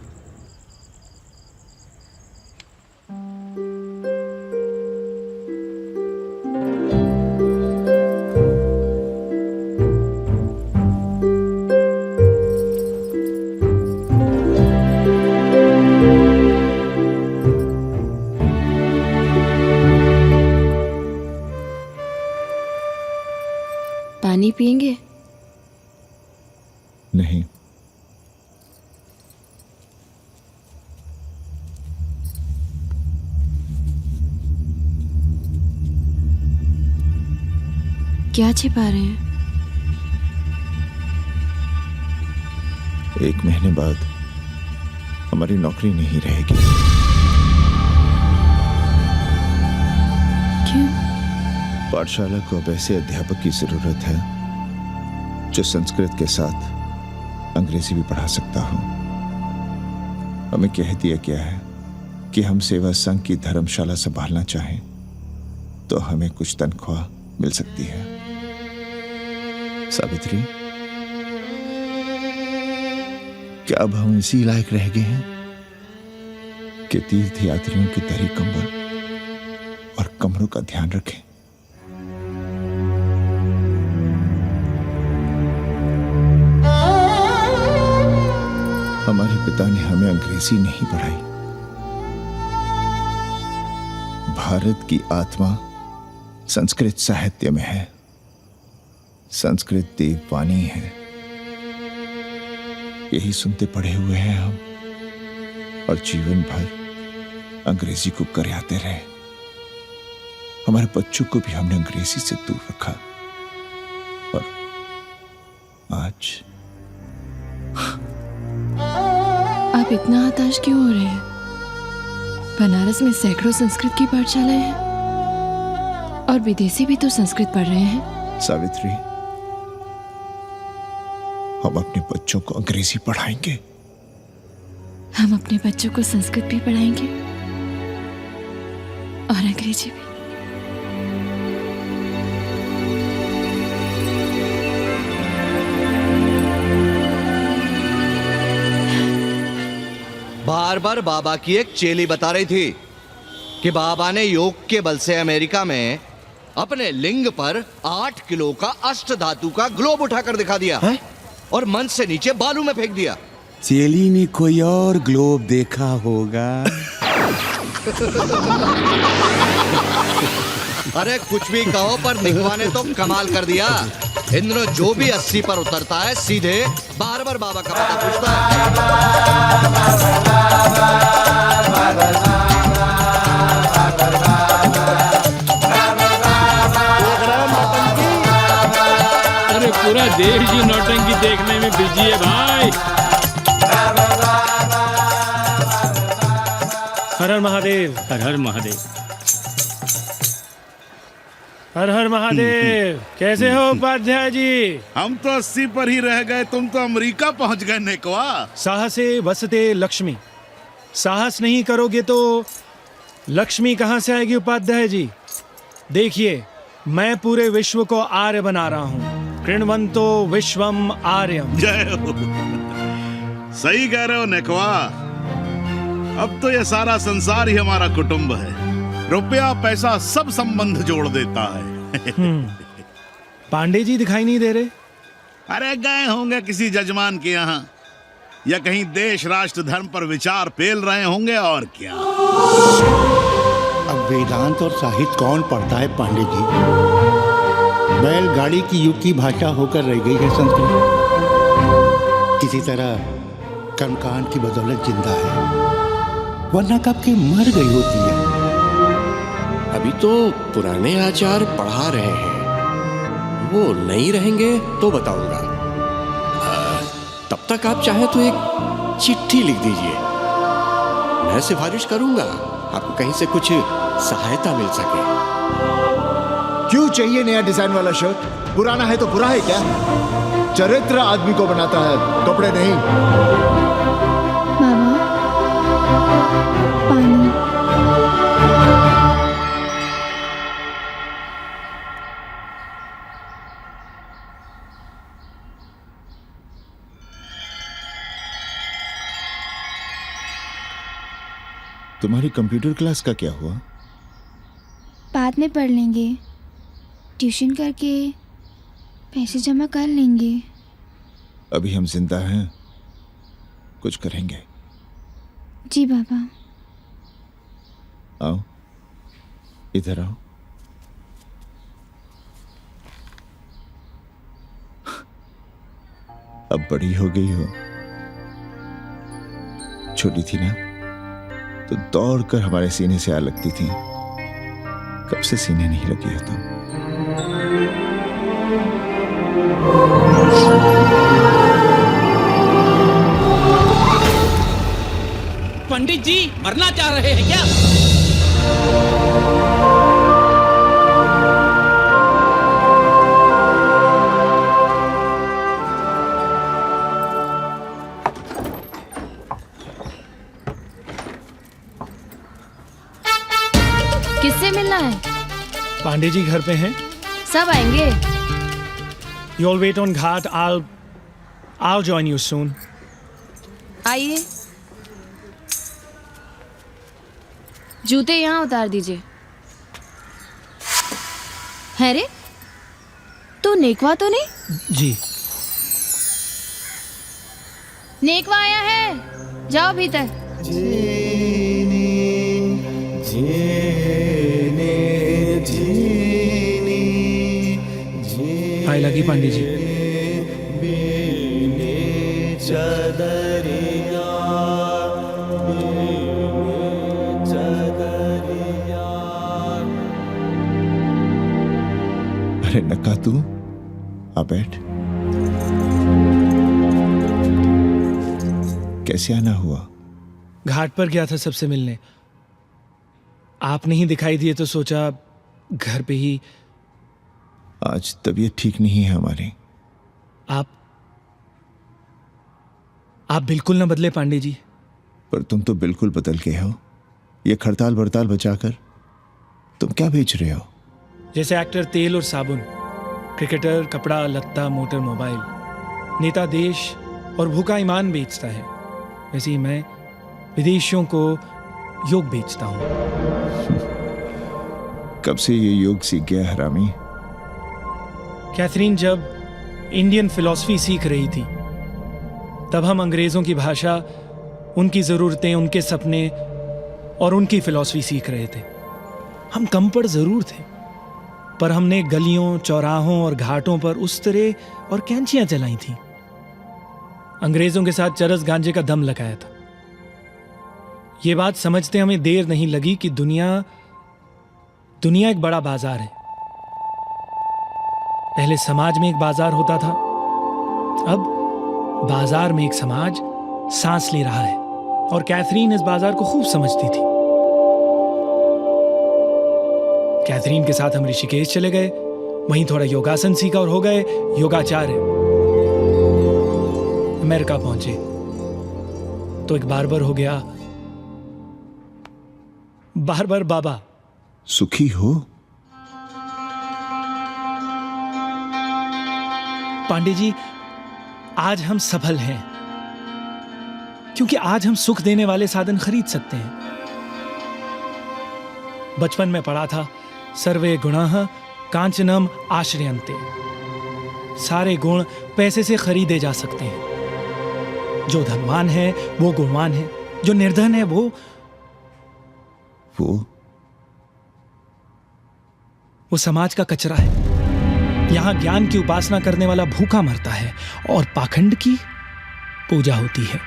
पानी पिएंगे? नहीं। क्या छिपा रहे हैं? 1 महीने बाद हमारी नौकरी नहीं रहेगी। क्यों? पाठशाला को अब ऐसे अध्यापक की जरूरत है जो संस्कृत के साथ अंग्रेजी भी पढ़ा सकता हो। हमें कह दिया गया है कि हम सेवा संघ की धर्मशाला संभालना चाहें तो हमें कुछ तनख्वाह मिल सकती है। सावित्री, क्या अब हम इसी लायक रह गए हैं कि तीर्थ यात्रियों की दरी कंबल और कमरों का ध्यान रखें? हमारे पिता ने हमें अंग्रेजी नहीं पढ़ाई। भारत की आत्मा संस्कृत साहित्य में है, संस्कृत देववाणी है। यही सुनते पढ़े हुए हैं हम, और जीवन भर अंग्रेजी को करियाते रहे। हमारे बच्चों को भी हमने अंग्रेजी से दूर रखा, और आज आप इतना हताश क्यों हो रहे हैं? बनारस में सैकड़ों संस्कृत की पाठशालाएं हैं और विदेशी भी तो संस्कृत पढ़ रहे हैं। सावित्री, हम अपने बच्चों को अंग्रेजी पढ़ाएंगे। हम अपने बच्चों को संस्कृत भी पढ़ाएंगे और अंग्रेजी भी। बार बार बाबा की एक चेली बता रही थी कि बाबा ने योग के बल से अमेरिका में अपने लिंग पर 8 किलो का अष्ट धातु का ग्लोब उठाकर दिखा दिया है? और मंच से नीचे बालू में फेंक दिया। चेली ने कोई और ग्लोब देखा होगा। अरे कुछ भी कहो, पर निकवा ने तो कमाल कर दिया। इंद्र जो भी 80 पर उतरता है सीधे बार बार बाबा का पता पूछता अरे पूरा देश ही नौटंकी देखने में बिजी है भाई। हर हर महादेव। हर हर महादेव। हर हर महादेव। कैसे हो उपाध्याय जी? हम तो 80 पर ही रह गए, तुम तो अमेरिका पहुंच गए नेकवा। साहसे वसते लक्ष्मी। साहस नहीं करोगे तो लक्ष्मी कहां से आएगी उपाध्याय जी? देखिए, मैं पूरे विश्व को आर्य बना रहा हूं। कृण्वन्तो विश्वम आर्यम। जय हो। सही कह रहे हो नेकवा। अब तो ये सारा संसार ही हमारा कुटुंब है। रुपया पैसा सब संबंध जोड़ देता है। पांडे जी दिखाई नहीं दे रहे? अरे गए होंगे किसी जजमान के यहाँ, या कहीं देश राष्ट्र धर्म पर विचार पेल रहे होंगे, और क्या। अब वेदांत और साहित्य कौन पढ़ता है पांडे जी? बैलगाड़ी की युग की भाषा होकर रह गई है संस्कृत। किसी तरह कर्मकांड की बदौलत जिंदा है, वरना कब की मर गई होती है। अभी तो पुराने आचार पढ़ा रहे हैं, वो नहीं रहेंगे तो बताऊंगा। तब तक आप चाहें तो एक चिट्ठी लिख दीजिए, मैं सिफारिश करूंगा आपको कहीं से कुछ सहायता मिल सके। क्यों चाहिए नया डिजाइन वाला शर्ट? पुराना है तो बुरा है क्या? चरित्र आदमी को बनाता है, कपड़े नहीं। बाबा, पानी। तुम्हारी कंप्यूटर क्लास का क्या हुआ? बाद में पढ़ लेंगे, ट्यूशन करके पैसे जमा कर लेंगे। अभी हम जिंदा हैं, कुछ करेंगे। जी बाबा। आओ, इधर आओ। अब बड़ी हो गई हो। छोटी थी ना तो दौड़कर हमारे सीने से आ लगती थी। कब से सीने नहीं लगी हो तुम? पंडित जी मरना चाह रहे हैं क्या? किससे मिलना है? पांडे जी घर पे हैं। सब आएंगे। You all wait on Ghat. I'll join you soon. आइए। जूते यहाँ उतार दीजिए। है रे, तू नेकवा तो नहीं? जी। नेकवा आया है, जाओ भीतर। आए लगी पांडे जी। अरे नक्का तू आ बैठ। कैसे आना हुआ? घाट पर गया था सबसे मिलने। आप नहीं दिखाई दिए तो सोचा घर पे ही। आज तबीयत ठीक नहीं है हमारी। आप बिल्कुल ना बदले पांडे जी। पर तुम तो बिल्कुल बदल गए हो। ये खड़ताल बड़ताल बचाकर तुम क्या बेच रहे हो? जैसे एक्टर तेल और साबुन, क्रिकेटर कपड़ा लत्ता मोटर मोबाइल, नेता देश और भूखा ईमान बेचता है, वैसे ही मैं विदेशियों को योग बेचता हूं। कब से ये योग सीख गया हरामी? कैथरीन जब इंडियन फिलॉसफी सीख रही थी तब हम अंग्रेजों की भाषा, उनकी ज़रूरतें, उनके सपने और उनकी फिलॉसफी सीख रहे थे। हम कम पढ़ जरूर थे, पर हमने गलियों, चौराहों और घाटों पर उस्तरे और कैंचियां चलाई थीं। अंग्रेजों के साथ चरस गांजे का दम लगाया था। ये बात समझते हमें देर नहीं लगी कि दुनिया एक बड़ा बाजार है। पहले समाज में एक बाजार होता था, अब बाजार में एक समाज सांस ले रहा है, और कैथरीन इस बाजार को खूब समझती थी। कैथरीन के साथ हम ऋषिकेश चले गए, वहीं थोड़ा योगासन सीखा और हो गए योगाचार्य। अमेरिका पहुंचे तो एक बार्बर हो गया, बार्बर बाबा। सुखी हो? पांडे जी, आज हम सफल हैं क्योंकि आज हम सुख देने वाले साधन खरीद सकते हैं। बचपन में पढ़ा था, सर्वे गुणाः कांचनम आश्रयन्ते। सारे गुण पैसे से खरीदे जा सकते हैं। जो धनवान है वो गुणवान है, जो निर्धन है वो समाज का कचरा है। यहां ज्ञान की उपासना करने वाला भूखा मरता है और पाखंड की पूजा होती है।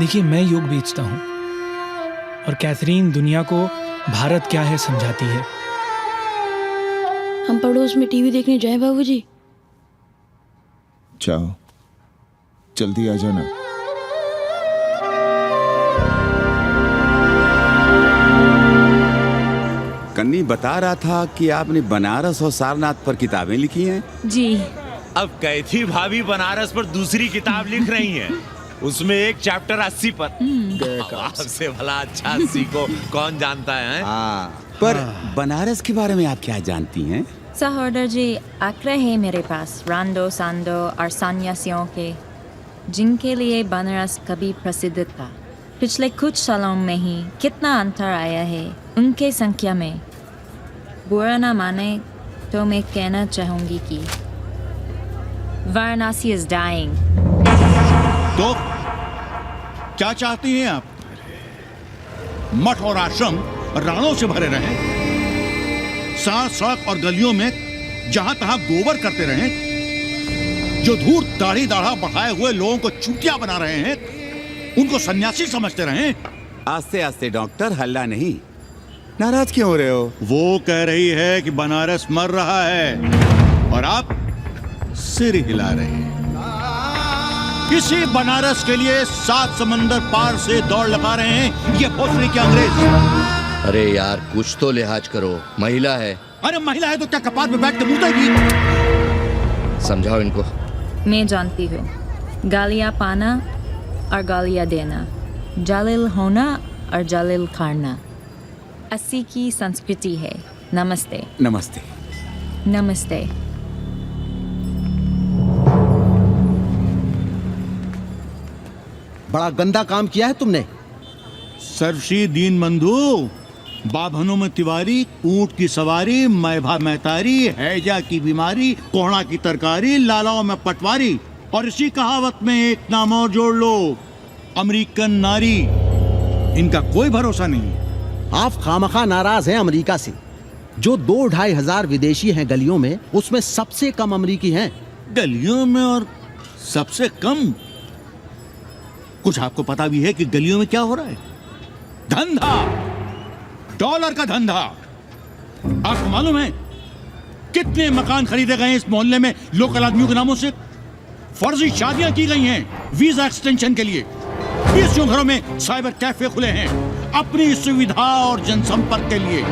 देखिए, मैं योग बेचता हूं और कैथरीन दुनिया को भारत क्या है समझाती है। हम पड़ोस में टीवी देखने जाएं बाबूजी? जाओ, जल्दी आ जाना। कन्नी बता रहा था कि आपने बनारस और सारनाथ पर किताबें लिखी हैं। जी। अब कैथी भाभी बनारस पर दूसरी किताब लिख रही हैं। उसमें एक चैप्टर 80 पर। से भला अच्छा 80 को कौन जानता है? पर बनारस के बारे में आप क्या जानती हैं? सहोदर जी, आंकड़े हैं मेरे पास रांदो सांदो और सन्यासियों के, जिनके लिए बनारस कभी प्रसिद्ध था। पिछले कुछ सालों में ही कितना अंतर आया है उनके संख्या में। बुरा ना माने तो मैं कहना चाहूंगी कि वाराणसी इज डाइंग। तो क्या चाहती हैं आप? मठ और आश्रम राणों से भरे रहें, सड़क और गलियों में जहां तहां गोबर करते रहें, जो धूर्त दाढ़ी दाढ़ा बढ़ाए हुए लोगों को चूतिया बना रहे हैं उनको सन्यासी समझते रहें। आस्ते आस्ते डॉक्टर, हल्ला नहीं। नाराज क्यों हो रहे हो? वो कह रही है कि बनारस मर रहा है और आप सिर हिला रहे हैं। किसी बनारस के लिए 7 समंदर पार से दौड़ लगा रहे हैं ये भोसड़ी के अंग्रेज। अरे यार, कुछ तो लिहाज करो, महिला है। अरे महिला है तो क्या कपाट में बैठ के मुर्देगी? समझाओ इनको। मैं जानती हूँ, गालियाँ पाना और गालियाँ देना, जालिल होना और जालिल खाना, अस्सी की संस्कृति है। नमस्ते। नमस्ते। नमस्ते। बड़ा गंदा काम किया है तुमने। सर्वश्री दीन बंधु, बाभनों में तिवारी, ऊंट की सवारी, मैभा मैतारी, हैजा की बीमारी, कोहड़ा की तरकारी, लालाओं में पटवारी, और इसी कहावत में एक नाम और जोड़ लो, अमेरिकन नारी। इनका कोई भरोसा नहीं। आप खामखा नाराज हैं अमेरिका से। जो 2-2.5 हजार विदेशी हैं गलियों में, उसमें सबसे कम अमेरिकी हैं। गलियों में और सबसे कम? कुछ आपको पता भी है कि गलियों में क्या हो रहा है? धंधा, डॉलर का धंधा। आपको मालूम है कितने मकान खरीदे गए इस मोहल्ले में लोकल आदमियों के नामों से? फर्जी शादियां की गई हैं वीजा एक्सटेंशन के लिए। 20 घरों में साइबर कैफे खुले हैं अपनी सुविधा और जनसंपर्क के लिए,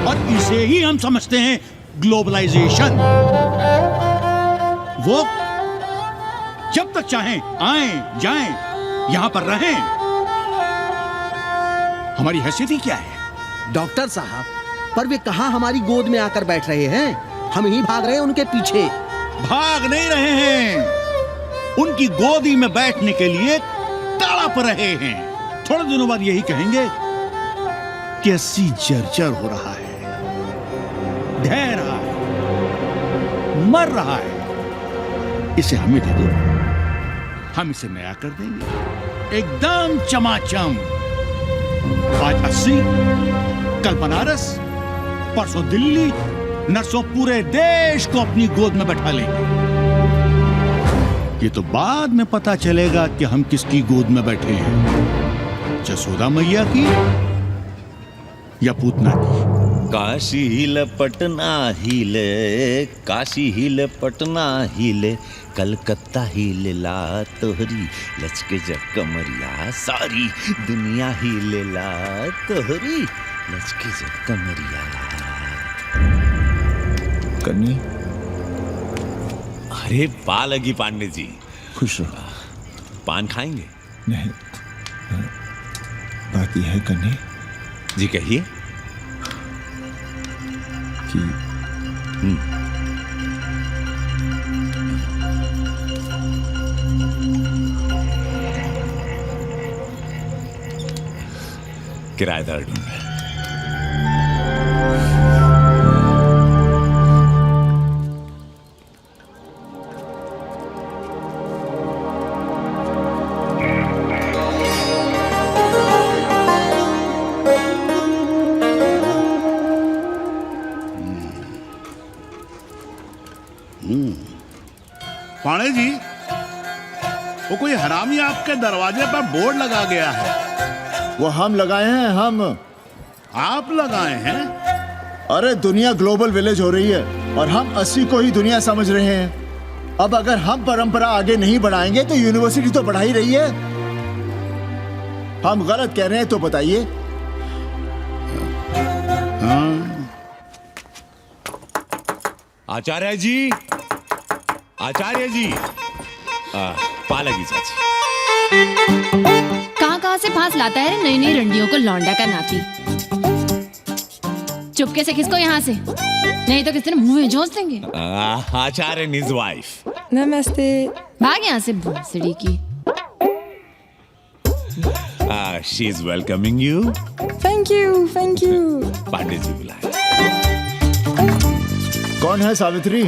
और इसे ही हम समझते हैं ग्लोबलाइजेशन। वो जब तक चाहें आएं जाएं, यहां पर रहें। हमारी हैसियत ही क्या है? डॉक्टर साहब, पर वे कहां हमारी गोद में आकर बैठ रहे हैं? हम ही भाग रहे हैं उनके पीछे। भाग नहीं रहे हैं, उनकी गोदी में बैठने के लिए तड़प रहे हैं। थोड़े दिनों बाद यही कहेंगे कि अस्सी जर्जर हो रहा है, ढह रहा है, मर रहा है, इसे हमें दे दो, हम इसे नया कर देंगे एकदम चमाचम। आज 80, कल बनारस, परसों दिल्ली, नरसों पूरे देश को अपनी गोद में बैठा लेंगे। ये तो बाद में पता चलेगा कि हम किसकी गोद में बैठे हैं, जसोदा मैया की या पूतना की। काशी हिले पटना हिले, काशी हिले पटना हिले, कलकत्ता हिले ला तोहरी लचके जब कमरिया, सारी दुनिया हिले ला तोहरी लचके जब कमरिया। कन्नी, अरे पा लगी पांडे जी। खुश रहो। पान खाएंगे? नहीं, बात यह है कन्नी जी, कहिए। कि किराएदार ढूंढ रहे। पाणे जी, वो कोई हरामी आपके दरवाजे पर बोर्ड लगा गया है। वो हम लगाए हैं। हम? आप लगाए हैं? अरे दुनिया ग्लोबल विलेज हो रही है और हम 80 को ही दुनिया समझ रहे हैं। अब अगर हम परंपरा आगे नहीं बढ़ाएंगे तो यूनिवर्सिटी तो बढ़ा ही रही है। हम गलत कह रहे हैं तो बताइए। आचार्य जी, आचार्य जी, पालगी चाची। कहाँ से फांस लाता है नई नई रंडियों को लौंडा का नाती। चुपके से खिसको यहाँ से, नहीं तो किसी दिन मुंह में जोश देंगे। आचार्य and his wife। नमस्ते। भाग यहाँ से भोसड़ी की। She is welcoming you। Thank you, thank you। Pandey ji बुलाए। कौन है सावित्री?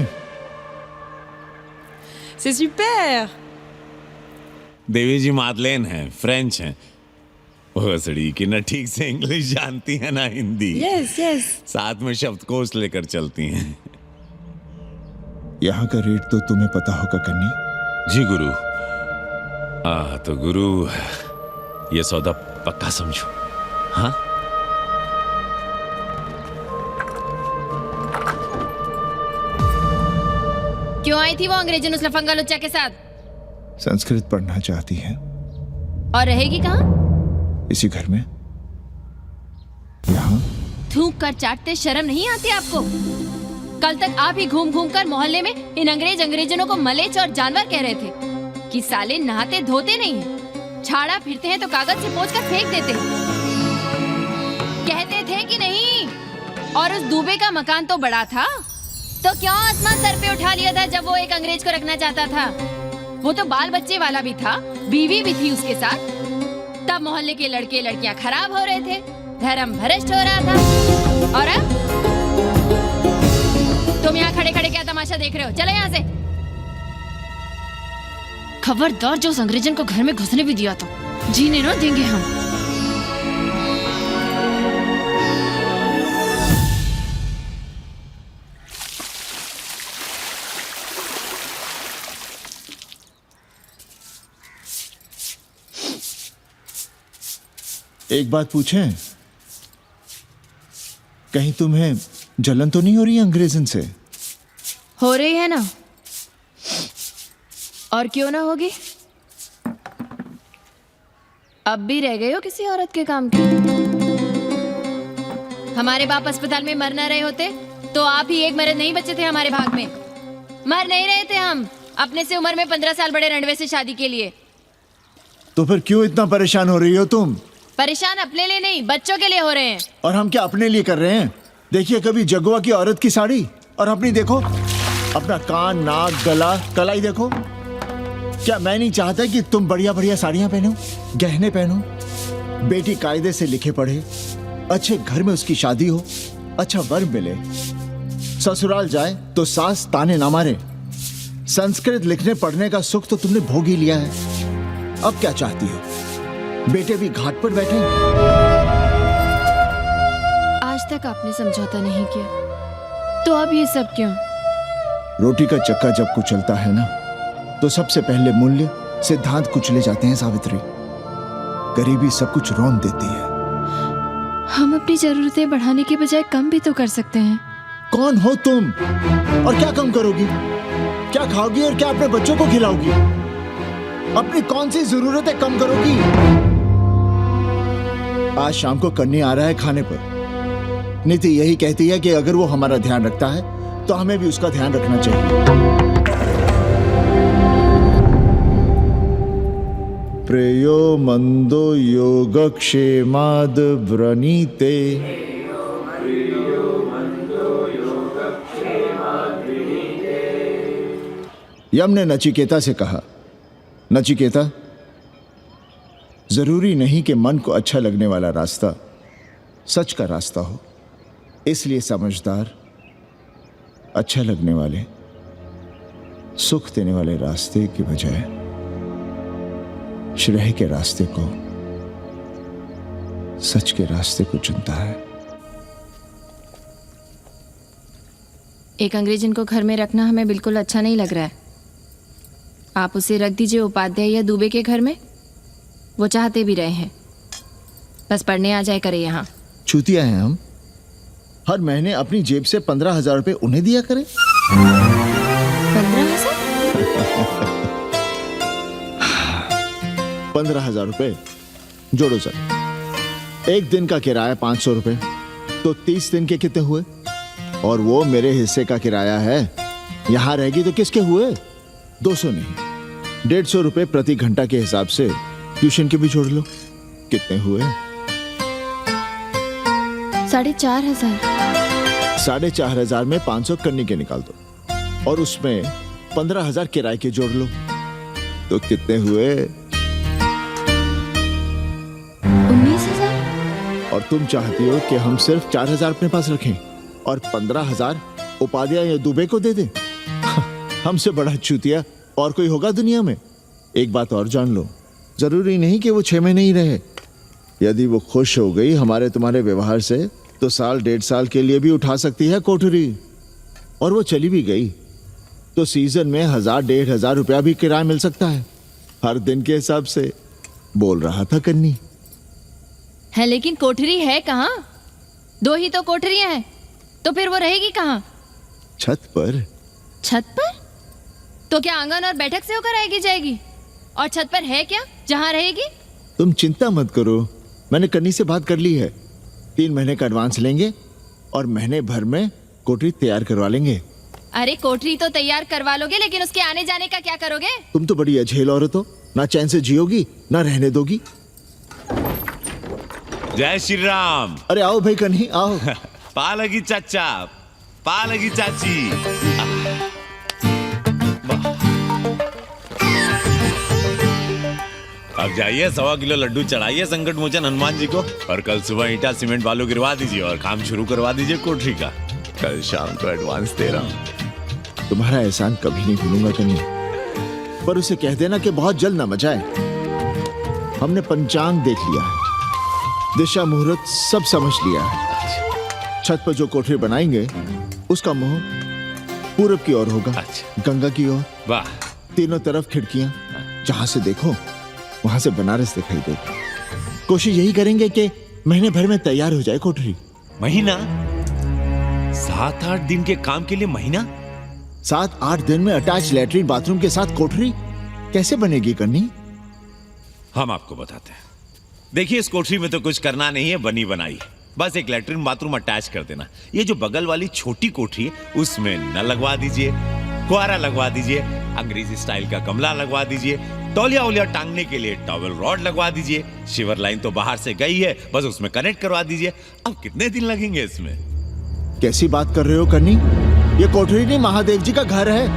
C'est super। देवी जी मादलेन हैं, फ्रेंच हैं। भोसड़ी की ना ठीक से इंग्लिश जानती है ना हिंदी। Yes, yes। साथ में शब्दकोश लेकर चलती हैं। यहाँ का रेट तो तुम्हें पता होगा कन्नी। जी गुरु। तो गुरु, ये सौदा पक्का समझो। हाँ, क्यों आई थी वो अंग्रेजी नुस्खा फंगा लुच्चा के साथ? संस्कृत पढ़ना चाहती है। और रहेगी कहाँ? इसी घर में, यहाँ। थूक कर चाटते शर्म नहीं आती आपको? कल तक आप ही घूम घूम कर मोहल्ले में इन अंग्रेजनों को मलेच और जानवर कह रहे थे कि साले नहाते धोते नहीं हैं, छाड़ा फिरते हैं तो कागज से पोंछ कर फेंक देते हैं। कहते थे कि और उस दूबे का मकान तो बड़ा था, तो क्यों आसमान सर पे उठा लिया था जब वो एक अंग्रेज को रखना चाहता था? वो तो बाल बच्चे वाला भी था, बीवी भी थी उसके साथ। तब मोहल्ले के लड़के लड़कियां खराब हो रहे थे, धर्म भ्रष्ट हो रहा था। और अब तुम यहाँ खड़े खड़े क्या तमाशा देख रहे हो? चलो यहाँ से। खबरदार, जो उस अंग्रेजन को घर में घुसने भी दिया तो जीने न देंगे हम। एक बात पूछें, कहीं तुम्हें जलन तो नहीं हो रही अंग्रेजन से? हो रही है ना, और क्यों ना होगी? अब भी रह गए हो किसी औरत के काम की? हमारे बाप अस्पताल में मर न रहे होते तो आप ही एक मर्द नहीं बचे थे हमारे भाग में। मर नहीं रहे थे हम अपने से उम्र में 15 साल बड़े रंडवे से शादी के लिए। तो फिर क्यों इतना परेशान हो रही हो तुम? परेशान अपने लिए नहीं, बच्चों के लिए हो रहे हैं। और हम क्या अपने लिए कर रहे हैं? देखिए कभी जगुआ की औरत की साड़ी और अपनी देखो, अपना कान, नाक, गला, कलाई देखो। क्या मैं नहीं चाहता कि तुम बढ़िया बढ़िया साड़ियां पहनो, गहने पहनो, बेटी कायदे से लिखे पढ़े, अच्छे घर में उसकी शादी हो, अच्छा वर मिले, ससुराल जाए तो सास ताने ना मारे। संस्कृत लिखने पढ़ने का सुख तो तुमने भोग ही लिया है। अब क्या चाहती हो? बेटे भी घाट पर बैठे। आज तक आपने समझौता नहीं किया, तो अब ये सब क्यों? रोटी का चक्का जब कुचलता है ना, तो सबसे पहले मूल्य सिद्धांत कुचले जाते हैं सावित्री। गरीबी सब कुछ रौंद देती है। हम अपनी जरूरतें बढ़ाने के बजाय कम भी तो कर सकते हैं। कौन हो तुम और क्या कम करोगी? क्या खाओगी और क्या अपने बच्चों को खिलाओगी? अपनी कौन सी जरूरतें कम करोगी? आज शाम को कन्नी आ रहा है खाने पर। नीति यही कहती है कि अगर वो हमारा ध्यान रखता है तो हमें भी उसका ध्यान रखना चाहिए। प्रेयो मंदो योगक्षेमाद व्रणीते। यम ने नचिकेता से कहा, नचिकेता, जरूरी नहीं कि मन को अच्छा लगने वाला रास्ता सच का रास्ता हो। इसलिए समझदार, अच्छा लगने वाले, सुख देने वाले रास्ते की बजाय श्रेय के रास्ते को, सच के रास्ते को चुनता है। एक अंग्रेजन को घर में रखना हमें बिल्कुल अच्छा नहीं लग रहा है। आप उसे रख दीजिए उपाध्याय या दुबे के घर में, वो चाहते भी रहे हैं। बस पढ़ने आ जाए करे यहाँ। चूतिया हैं हम। हर महीने अपनी जेब से 15,000 रुपए उन्हें दिया करें। 15,000 रुपए जोड़ो सर। एक दिन का किराया 500 रुपए, तो 30 दिन के कितने हुए? और वो मेरे हिस्से का किराया है। यहां रहेगी तो किसके हुए? 200 नहीं, 150 रुपए प्रति घंटा के हिसाब से ट्यूशन के भी जोड़ लो। कितने हुए? 4,500। 4,500 में 500 कन्नी के निकाल दो और उसमें 15,000 किराए के जोड़ लो, तो कितने हुए? 19,000। और तुम चाहती हो कि हम सिर्फ 4,000 अपने पास रखें और 15,000 उपाध्याय या दुबे को दे दें? हमसे बड़ा चूतिया और कोई होगा दुनिया में? एक बात और जान लो, जरूरी नहीं कि वो 6 महीने ही रहे। यदि वो खुश हो गई हमारे तुम्हारे व्यवहार से, तो 1.5 साल के लिए भी उठा सकती है कोठरी। और वो चली भी गई तो सीजन में 1,000-1,500 रुपया भी किराया मिल सकता है, हर दिन के हिसाब से। बोल रहा था कन्नी है, लेकिन कोठरी है कहाँ? 2 ही तो कोठरियां हैं, तो फिर वो रहेगी कहाँ? छत पर। छत पर? तो क्या आंगन और बैठक से होकर आएगी जाएगी? और छत पर है क्या जहाँ रहेगी? तुम चिंता मत करो, मैंने कन्नी से बात कर ली है। 3 महीने का एडवांस लेंगे और महीने भर में कोठरी तैयार करवा लेंगे। अरे कोठरी तो तैयार करवा लोगे, लेकिन उसके आने जाने का क्या करोगे? तुम तो बड़ी अझेल औरत हो, ना चैन से जियोगी ना रहने दोगी। जय श्री राम। अरे आओ भाई कन्ही आओ। पालगी चाचा, पालगी चाची। अब जाइए 1.25 किलो लड्डू चढ़ाइए संकट मोचन हनुमान जी को, और कल सुबह ईंटा सीमेंट बालू गिरवा दीजिए और काम शुरू करवा दीजिए कोठरी का। कल शाम को एडवांस दे रहा हूँ। तुम्हारा एहसान कभी नहीं भूलूंगा कन्नी, पर उसे कह देना कि बहुत जल्द न मचाए। हमने पंचांग देख लिया है, दिशा मुहूर्त सब समझ लिया है। छत पर जो कोठरी बनाएंगे उसका मुंह पूरब की ओर होगा, गंगा की ओर। वाह। तीनों तरफ खिड़कियां, जहां से देखो वहां से बनारस दिखाई देगा। कोशिश यही करेंगे कि महीने भर में तैयार हो जाए कोठरी। महीना? 7-8 दिन के काम के लिए महीना? 7-8 दिन में अटैच लैट्रिन बाथरूम के साथ कोठरी कैसे बनेगी कन्नी? हम आपको बताते हैं। देखिए, इस कोठरी में तो कुछ करना नहीं है, बनी बनाई। बस एक लैट्रिन बाथरूम अटैच कर देना। ये जो बगल वाली छोटी कोठरी है उसमें नल लगवा दीजिए, फुहारा लगवा दीजिए, अंग्रेजी स्टाइल का गमला लगवा दीजिए, तौलिया उलिया टांगने के लिए टॉवल रॉड लगवा दीजिए। शिवर लाइन तो बाहर से गई है, बस उसमें कनेक्ट करवा दीजिए। अब कितने दिन लगेंगे इसमें? कैसी बात कर रहे हो कन्नी? ये कोठरी नहीं, महादेव जी का घर है।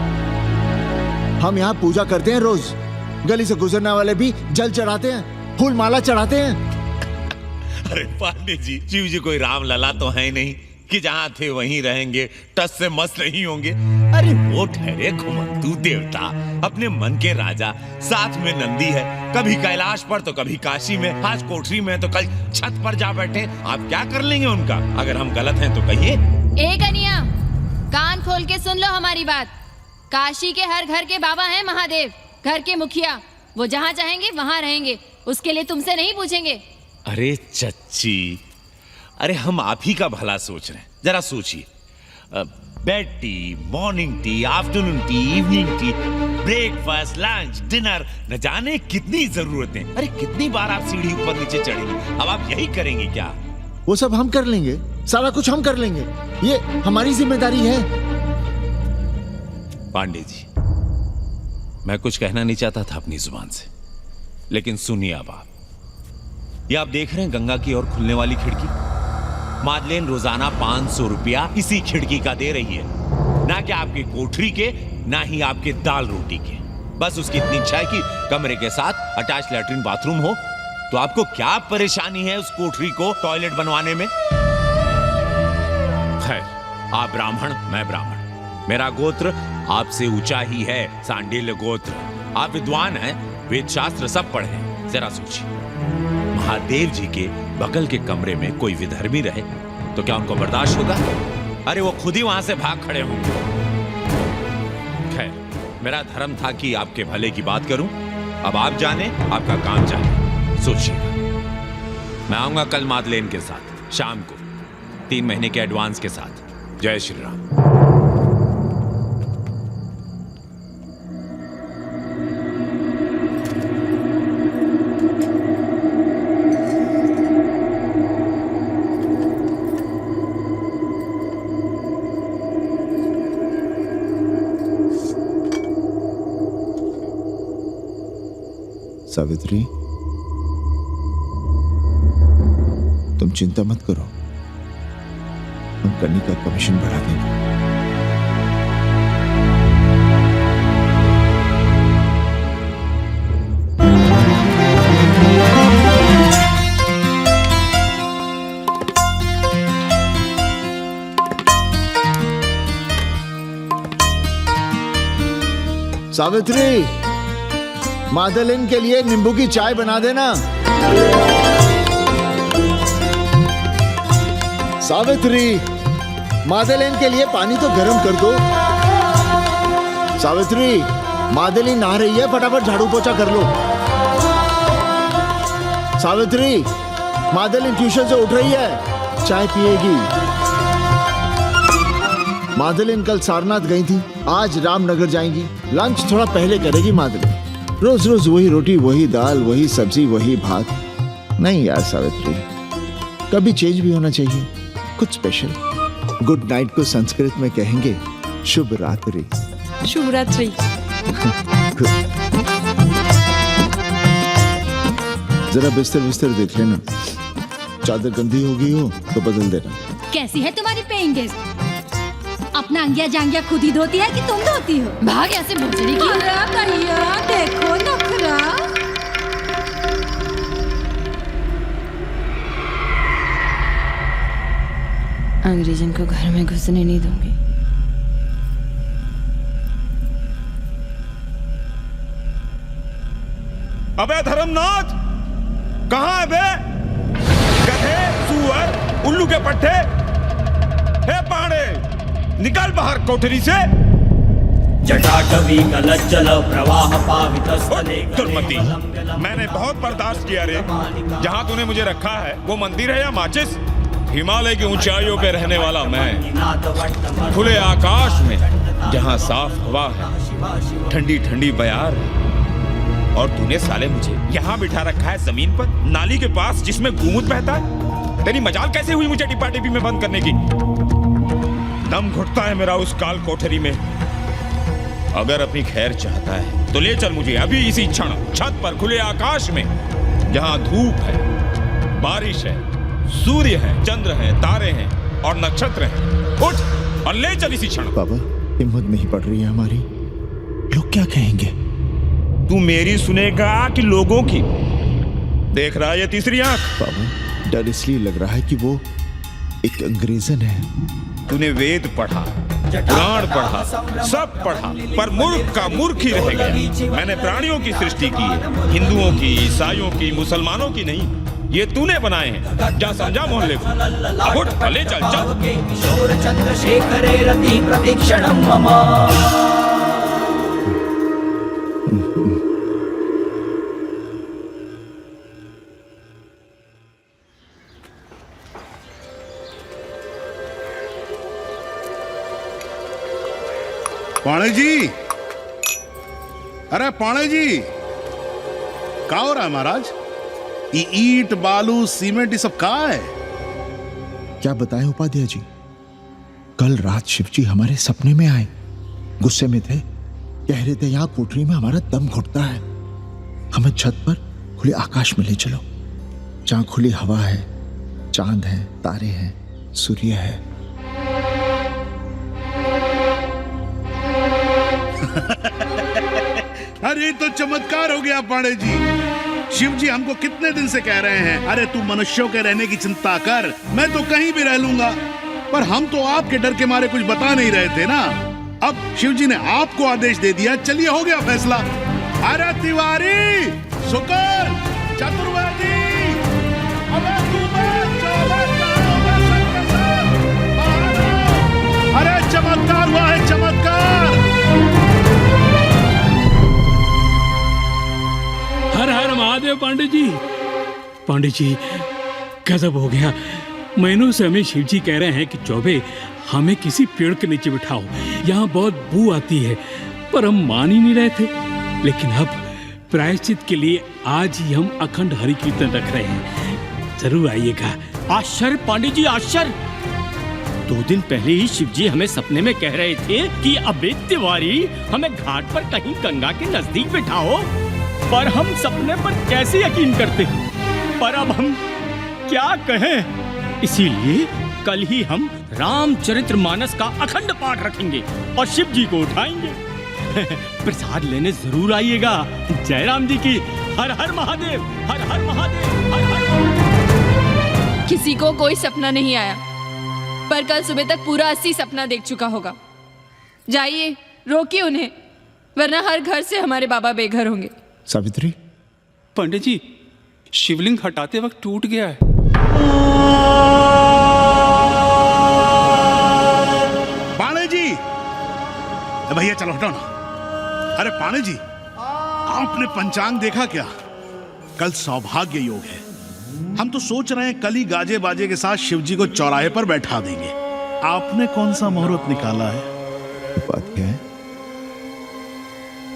हम यहाँ पूजा करते हैं रोज। गली से गुजरने वाले भी जल चढ़ाते हैं, फूल माला चढ़ाते हैं। अरे पांडे जी, शिव जी कोई राम लला तो है नहीं कि जहां थे वहीं रहेंगे, टस से मस्त नहीं होंगे। अरे वो ठहरे घुमंतू देवता, अपने मन के राजा, साथ में नंदी है, कभी कैलाश पर तो कभी काशी में, आज कोठरी में तो कल छत पर जा बैठे। आप क्या कर लेंगे उनका? अगर हम गलत हैं तो कहिए। ए कन्या, कान खोल के सुन लो हमारी बात। काशी के हर घर के बाबा हैं महादेव, घर के मुखिया। वो जहाँ चाहेंगे वहाँ रहेंगे, उसके लिए तुमसे नहीं पूछेंगे। अरे चच्ची, अरे हम आप ही का भला सोच रहे हैं। जरा सोचिए, bed tea, morning tea, afternoon T, evening tea, breakfast, lunch, dinner, न जाने कितनी जरूरतें। अरे कितनी बार आप सीढ़ी ऊपर नीचे चढ़ेंगे, अब आप यही करेंगे क्या? वो सब हम कर लेंगे, सारा कुछ हम कर लेंगे, ये हमारी जिम्मेदारी है। पांडे जी, मैं कुछ कहना नहीं चाहता था अपनी जुबान से, लेकिन सुनिए अब आप। ये आप देख रहे हैं गंगा की ओर खुलने वाली खिड़की? मादलेन रोजाना 500 रुपया इसी खिड़की का दे रही है, ना कि आपकी कोठरी के, ना ही आपके दाल रोटी के। बस उसकी इतनी इच्छा है कि कमरे के साथ अटैच लैट्रिन बाथरूम हो। तो आपको क्या परेशानी है उस कोठरी को टॉयलेट बनवाने में? खैर, आप ब्राह्मण, मैं ब्राह्मण, मेरा गोत्र आपसे ऊंचा ही है, सांडिल्य गोत्र। आप विद्वान हैं, वेद शास्त्र सब पढ़े हैं। जरा सोचिए, महादेव जी के बगल के कमरे में कोई विधर्मी रहे तो क्या उनको बर्दाश्त होगा? अरे वो खुद ही वहां से भाग खड़े होंगे। खैर, मेरा धर्म था कि आपके भले की बात करूं। अब आप जाने, आपका काम जाने। सोचिएगा, मैं आऊंगा कल मादलेन के साथ शाम को, 3 महीने के एडवांस के साथ। जय श्री राम। सावित्री, तुम चिंता मत करो, हम कन्नी का कमीशन बढ़ा देंगे। सावित्री, मादलेन के लिए नींबू की चाय बना देना। सावित्री, मादलेन के लिए पानी तो गर्म कर दो। सावित्री, मादलेन नहा रही है, फटाफट झाड़ू पोछा कर लो। सावित्री, मादलेन ट्यूशन से उठ रही है, चाय पिएगी। मादलेन कल सारनाथ गई थी, आज रामनगर जाएंगी। लंच थोड़ा पहले करेगी मादलेन। रोज रोज वही रोटी, वही दाल, वही सब्जी, वही भात। नहीं यार सावित्री, कभी चेंज भी होना चाहिए, कुछ स्पेशल। गुड नाइट को संस्कृत में कहेंगे शुभ रात्रि। शुभ रात्रि। जरा बिस्तर बिस्तर देख लेना, चादर गंदी हो गई हो तो बदल देना। कैसी है तुम्हारी पेइंग गेस्ट? अपना अंगिया जांगिया खुद ही धोती है कि तुम धोती हो? भाग यहाँ से भोसड़ी की। अरे भैया देखो नखरा। अंग्रेजन को घर में घुसने नहीं दूंगी। अबे धर्मनाथ, कहाँ है बे? गधे, सुअर, उल्लू के पट्टे। हे पाड़े, निकल बाहर कोठरी से। जटाटवी कलज्जल प्रवाह पावितस्थले। दुर्मति, मैंने बहुत बर्दाश्त किया रे। जहाँ तूने मुझे रखा है वो मंदिर है या माचिस? हिमालय की ऊंचाइयों पे रहने वाला मैं, खुले आकाश में जहाँ साफ हवा है, ठंडी ठंडी बयार, और तूने साले मुझे यहाँ बिठा रखा है जमीन पर, नाली के पास जिसमें गोमूत्र बहता है। तेरी मजाल कैसे हुई मुझे टिपा टिपी में बंद करने की? दम घुटता है मेरा उस काल कोठरी में। अगर अपनी खैर चाहता है तो ले चल मुझे अभी इसी क्षण छत पर खुले आकाश में, जहाँ धूप है, बारिश है, सूर्य है, चंद्र है, तारे हैं और नक्षत्र हैं। उठ और ले चल इसी क्षण। बाबा, हिम्मत नहीं पड़ रही है हमारी। लोग क्या कहेंगे? तू मेरी सुनेगा कि लोगों की? देख रहा है ये तीसरी आंख? बाबा, डर इसलिए लग रहा है कि वो एक अंग्रेजन है। तूने वेद पढ़ा, पुराण पढ़ा, सब पढ़ा, पर मूर्ख का मूर्ख ही रह गया। मैंने प्राणियों की सृष्टि की है, हिंदुओं की, ईसाइयों की, मुसलमानों की नहीं। ये तूने बनाए हैं। जा समझा मोहल्ले को। अब उठ, ले चल चल। पाणे जी, अरे पाणे जी, क्या हो रहा है महाराज? ये ईंट, बालू, सीमेंट, ये सब कहाँ है? क्या बताएं उपाध्याय जी, कल रात शिवजी हमारे सपने में आए। गुस्से में थे, कह रहे थे यहाँ कोठरी में हमारा दम घुटता है, हमें छत पर खुले आकाश में ले चलो, जहाँ खुली हवा है, चांद है, तारे हैं, सूर्य है। अरे तो चमत्कार हो गया पाणे जी। शिव जी हमको कितने दिन से कह रहे हैं, अरे तू मनुष्यों के रहने की चिंता कर, मैं तो कहीं भी रह लूंगा। पर हम तो आपके डर के मारे कुछ बता नहीं रहे थे ना। अब शिव जी ने आपको आदेश दे दिया, चलिए हो गया फैसला। अरे तिवारी, शुक्र, चतुर्वेदी, अरे चमत्कार हुआ है, चमत्कार। हर हर महादेव पांडे जी। पांडे जी, गजब हो गया। महीनों से हमें शिव जी कह रहे हैं कि चौबे हमें किसी पेड़ के नीचे बिठाओ, यहाँ बहुत बू आती है, पर हम मान ही नहीं रहे थे। लेकिन अब प्रायश्चित के लिए आज ही हम अखंड हरि कीर्तन रख रहे हैं, जरूर आइएगा। आश्चर्य पांडे जी, आश्चर्य। 2 दिन पहले ही शिव जी हमें सपने में कह रहे थे कि अबे तिवारी, हमें घाट पर कहीं गंगा के नजदीक बिठाओ, पर हम सपने पर कैसे यकीन करते हैं। पर अब हम क्या कहें, इसीलिए कल ही हम रामचरितमानस का अखंड पाठ रखेंगे और शिव जी को उठाएंगे। प्रसाद लेने जरूर आइएगा। जय राम जी की। हर हर महादेव, हर हर महादेव, हर हर महादेव। किसी को कोई सपना नहीं आया, पर कल सुबह तक पूरा 80 सपना देख चुका होगा। जाइए, रोकिए उन्हें, वरना हर घर से हमारे बाबा बेघर होंगे। सावित्री, पंडित जी, शिवलिंग हटाते वक्त टूट गया है। पाणे जी, भैया चलो हटो ना। अरे पाणे जी, आपने पंचांग देखा क्या? कल सौभाग्य योग है। हम तो सोच रहे हैं कल ही गाजे बाजे के साथ शिव जी को चौराहे पर बैठा देंगे। आपने कौन सा मुहूर्त निकाला है? उपाध्याय,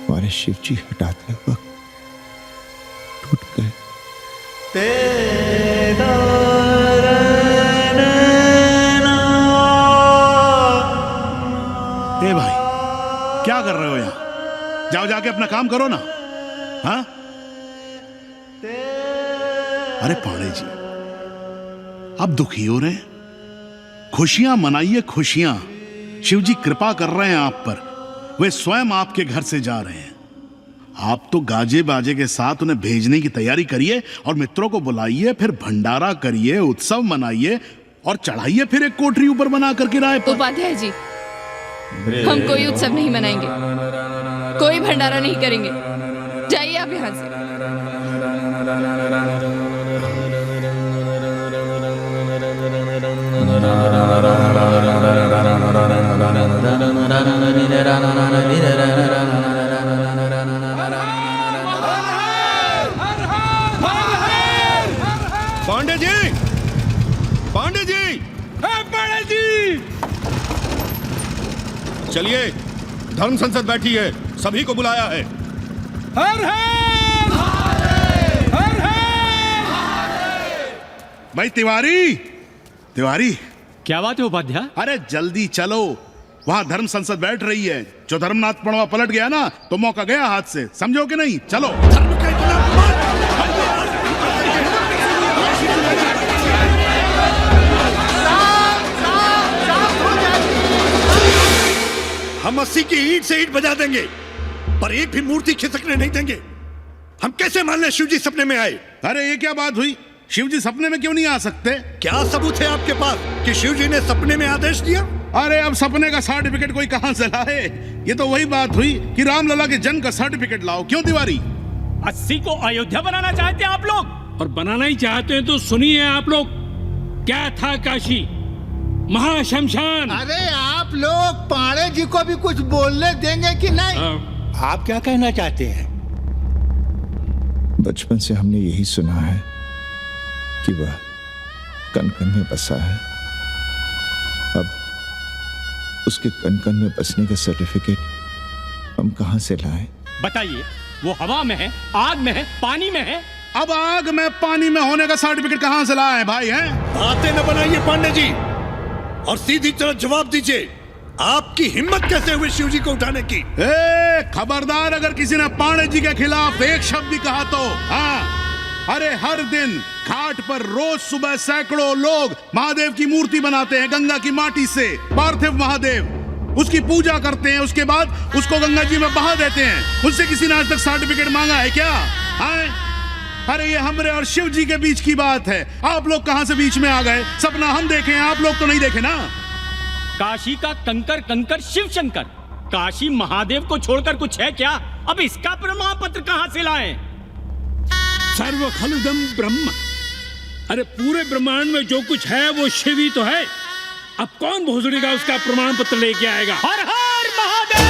हमारे शिव जी हटाते वक्त टूट गए। ए भाई, क्या कर रहे हो यहाँ? जाओ जाके अपना काम करो ना। हाँ? अरे पाणे जी, अब दुखी हो रहे हैं। खुशियां मनाइए, खुशियां। शिव जी कृपा कर रहे हैं आप पर। वे स्वयं आपके घर से जा रहे हैं। आप तो गाजे बाजे के साथ उन्हें भेजने की तैयारी करिए और मित्रों को बुलाइए, फिर भंडारा करिए, उत्सव मनाइए और चढ़ाइए फिर एक कोठरी ऊपर बना कर किराए पर। उपाध्याय जी, हम कोई उत्सव नहीं मनाएंगे, कोई भंडारा नहीं करेंगे। जाइए आप यहाँ से। पांडे जी, पांडे जी, पांडे जी, चलिए, धर्म संसद बैठी है, सभी को बुलाया है। हर हर हर हर। भाई तिवारी, तिवारी, क्या बात है उपाध्याय? अरे जल्दी चलो, वहां धर्म संसद बैठ रही है। जो धर्मनाथ पड़वा पलट गया ना तो मौका गया हाथ से, समझो कि नहीं? चलो। हम 80 की ईंट से ईंट बजा देंगे, पर एक भी मूर्ति खिसकने नहीं देंगे। हम कैसे मान लें शिव जी सपने में आए? अरे ये क्या बात हुई? शिव जी सपने में क्यों नहीं आ सकते? क्या सबूत है आपके पास कि शिव जी ने सपने में आदेश दिया? अरे अब सपने का सर्टिफिकेट कोई कहां से लाए? ये तो वही बात हुई कि रामलला के जन्म का सर्टिफिकेट लाओ। क्यों तिवारी? 80 को अयोध्या बनाना चाहते हैं आप लोग? और बनाना ही चाहते हैं तो सुनिए आप लोग, क्या था काशी महाशमशान। अरे आप लोग पाड़े जी को भी कुछ बोलने देंगे कि नहीं? आप क्या कहना चाहते हैं? बचपन से हमने यही सुना है कि वह कण कण में बसा है। अब उसके कण कण में बसने का सर्टिफिकेट हम कहां से लाएं? बताइए, वो हवा में है, आग में है, पानी में है? अब आग में पानी में होने का सर्टिफिकेट कहां से लाए भाई? हैं? बातें न बनाइए पांडे जी, और सीधी तरह जवाब दीजिए, आपकी हिम्मत कैसे हुई शिव जी को उठाने की? खबरदार, अगर किसी ने पांडे जी के खिलाफ एक शब्द भी कहा तो। हाँ, अरे हर दिन घाट पर रोज सुबह सैकड़ों लोग महादेव की मूर्ति बनाते हैं गंगा की माटी से। पार्थिव महादेव, उसकी पूजा करते हैं, उसके बाद उसको गंगा जी में बहा देते हैं। उनसे किसी ने आज तक सर्टिफिकेट मांगा है क्या? अरे ये हमरे और शिव जी के बीच की बात है। आप लोग कहां से बीच में आ गए? सपना हम देखे हैं, आप लोग तो नहीं देखे ना। काशी का कंकर कंकर शिव शंकर, काशी महादेव को छोड़कर कुछ है क्या? अब इसका प्रमाण पत्र कहां से लाएं? सर्व खलुदम ब्रह्म, अरे पूरे ब्रह्मांड में जो कुछ है वो शिव ही तो है। अब कौन भोसड़ी का उसका प्रमाण पत्र लेके आएगा? हर हर महादेव,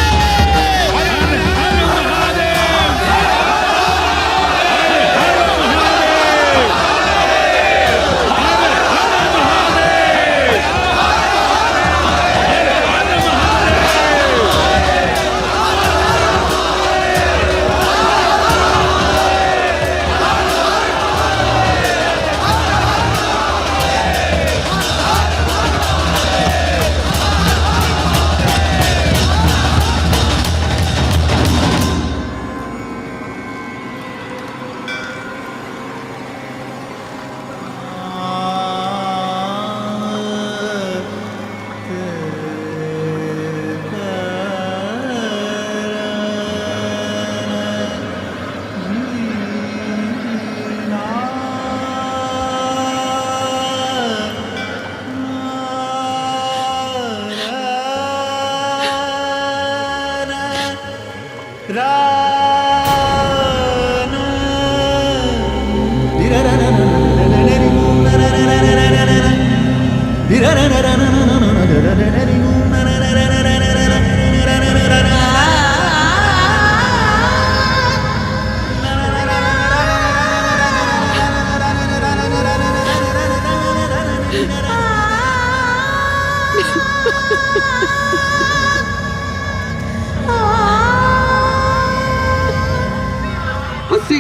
हर हर महादेव।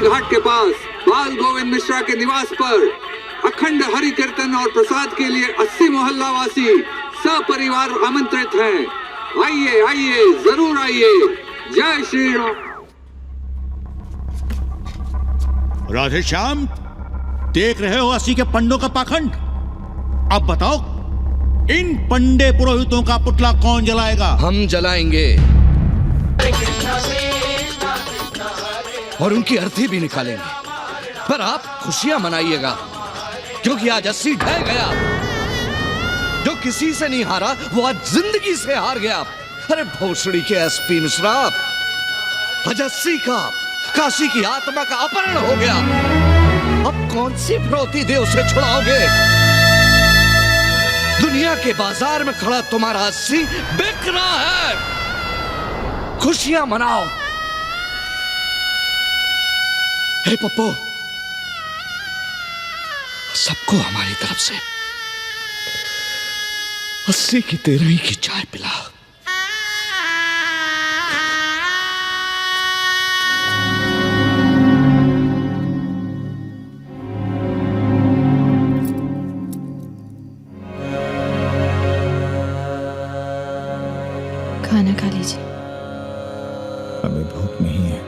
घाट के पास बाल गोविंद मिश्रा के निवास पर अखंड हरि कीर्तन और प्रसाद के लिए 80 मोहल्ला वासी सपरिवार आमंत्रित हैं। आइए आइए, जरूर आइए। जय श्री राम। राधे श्याम, देख रहे हो 80 के पंडों का पाखंड? अब बताओ, इन पंडे पुरोहितों का पुतला कौन जलाएगा? हम जलाएंगे और उनकी अर्थी भी निकालेंगे। पर आप खुशियां मनाइएगा, क्योंकि आज 80 ढह गया। जो किसी से नहीं हारा वो आज जिंदगी से हार गया। अरे भोसड़ी के एसपी मिश्रा, आज 80 का काशी की आत्मा का अपहरण हो गया। अब कौन सी फिरौती दे उसे छुड़ाओगे? दुनिया के बाजार में खड़ा तुम्हारा 80 बिक रहा है। खुशियां मनाओ। हे पप्पू, सबको हमारी तरफ से 80 की 13 की चाय पिला। खाना खा लीजिए। हमें भूख नहीं है।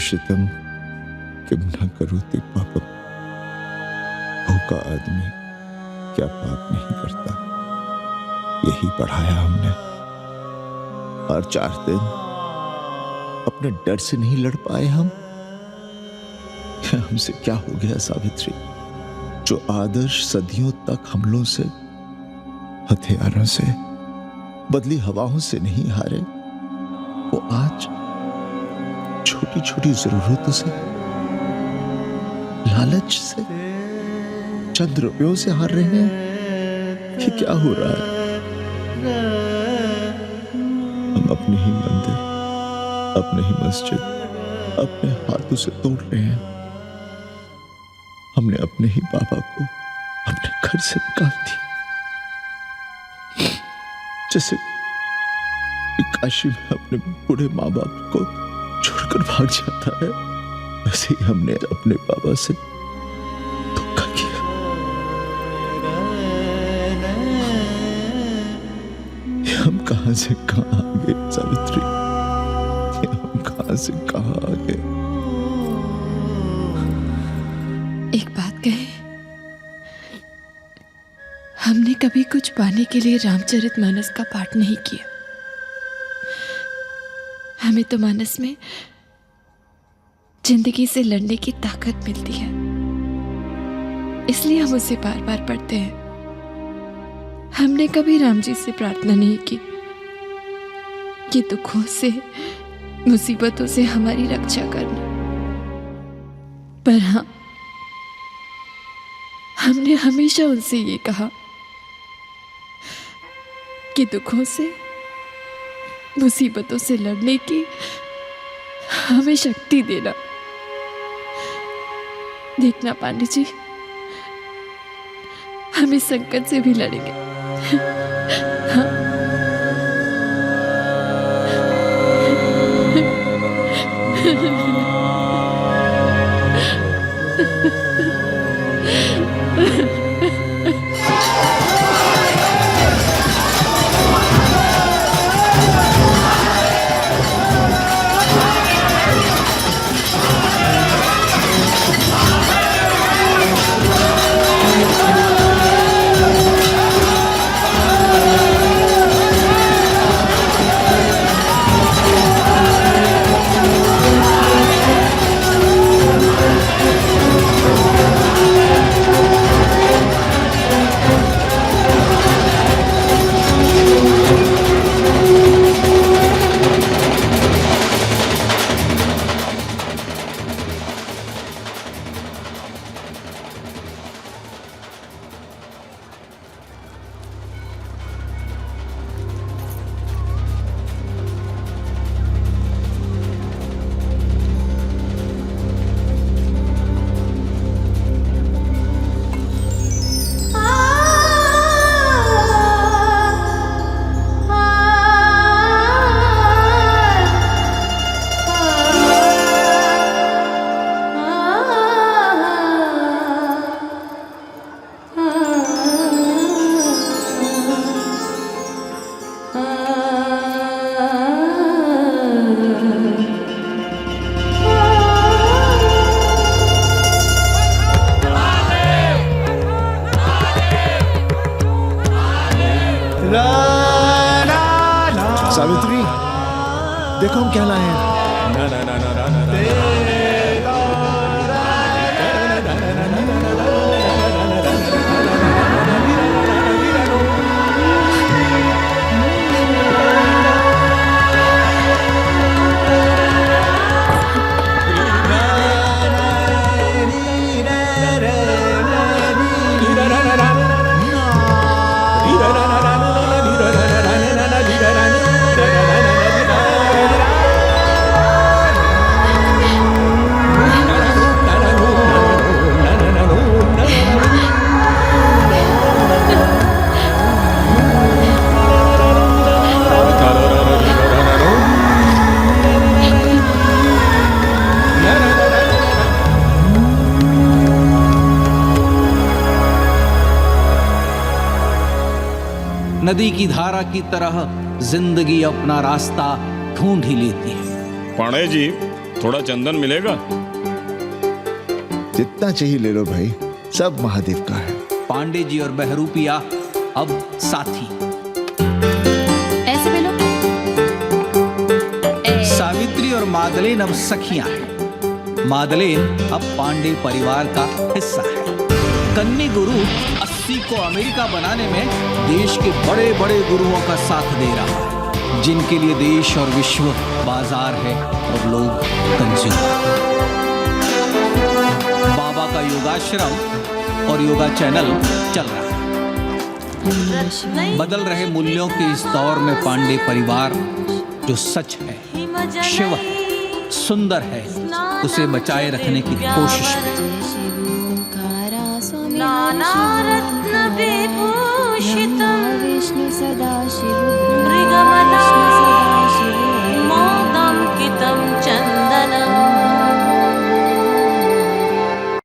शितम किम न करो ते पापम। भूखा आदमी क्या पाप नहीं करता, यही पढ़ाया हमने। और 4 दिन अपने डर से नहीं लड़ पाए हम। हमसे क्या हो गया सावित्री? जो आदर्श सदियों तक हमलों से, हथियारों से, बदली हवाओं से नहीं हारे, वो आज छोटी छोटी जरूरतों से, लालच से, चंद रुपयों से हार रहे हैं। ये क्या हो रहा है? हम अपने ही मंदिर, अपने ही मस्जिद अपने हाथों से तोड़ रहे हैं। हमने अपने ही बाबा को अपने घर से निकाल दिया। जैसे काशी में अपने बूढ़े माँ बाप को छोड़कर भाग जाता है, वैसे ही हमने अपने बाबा से धोखा किया। ये हम कहां से कहां आ गए सावित्री? ये हम कहां से कहां आ गए? एक बात कहे, हमने कभी कुछ पाने के लिए रामचरितमानस का पाठ नहीं किया। हमें तो मानस में जिंदगी से लड़ने की ताकत मिलती है, इसलिए हम उसे बार बार पढ़ते हैं। हमने कभी राम जी से प्रार्थना नहीं की कि दुखों से, मुसीबतों से हमारी रक्षा करना। पर हाँ, हमने हमेशा उनसे ये कहा कि दुखों से, मुसीबतों से लड़ने की हमें शक्ति देना। देखना पांडे जी, हम इस संकट से भी लड़ेंगे। हाँ। सावित्री, देखो हम क्या लाए हैं। नदी की धारा की तरह जिंदगी अपना रास्ता ढूंढ ही लेती है। पांडे जी, थोड़ा चंदन मिलेगा? जितना चाहिए ले लो भाई, सब महादेव का है। पांडे जी और बहरूपिया अब साथी। ऐसे मिलो। सावित्री और मादलेन अब सखियां हैं। मादलेन अब पांडे परिवार का हिस्सा है। कन्नी गुरु 80 को अमेरिका बनाने में देश के बड़े बड़े गुरुओं का साथ दे रहा है, जिनके लिए देश और विश्व बाजार है और लोग कंज्यूमर। बाबा का योगाश्रम और योगा चैनल चल रहा है। बदल रहे मूल्यों के इस दौर में पांडे परिवार जो सच है, शिव है, सुंदर है, उसे बचाए रखने की कोशिश में। विष्णु सदा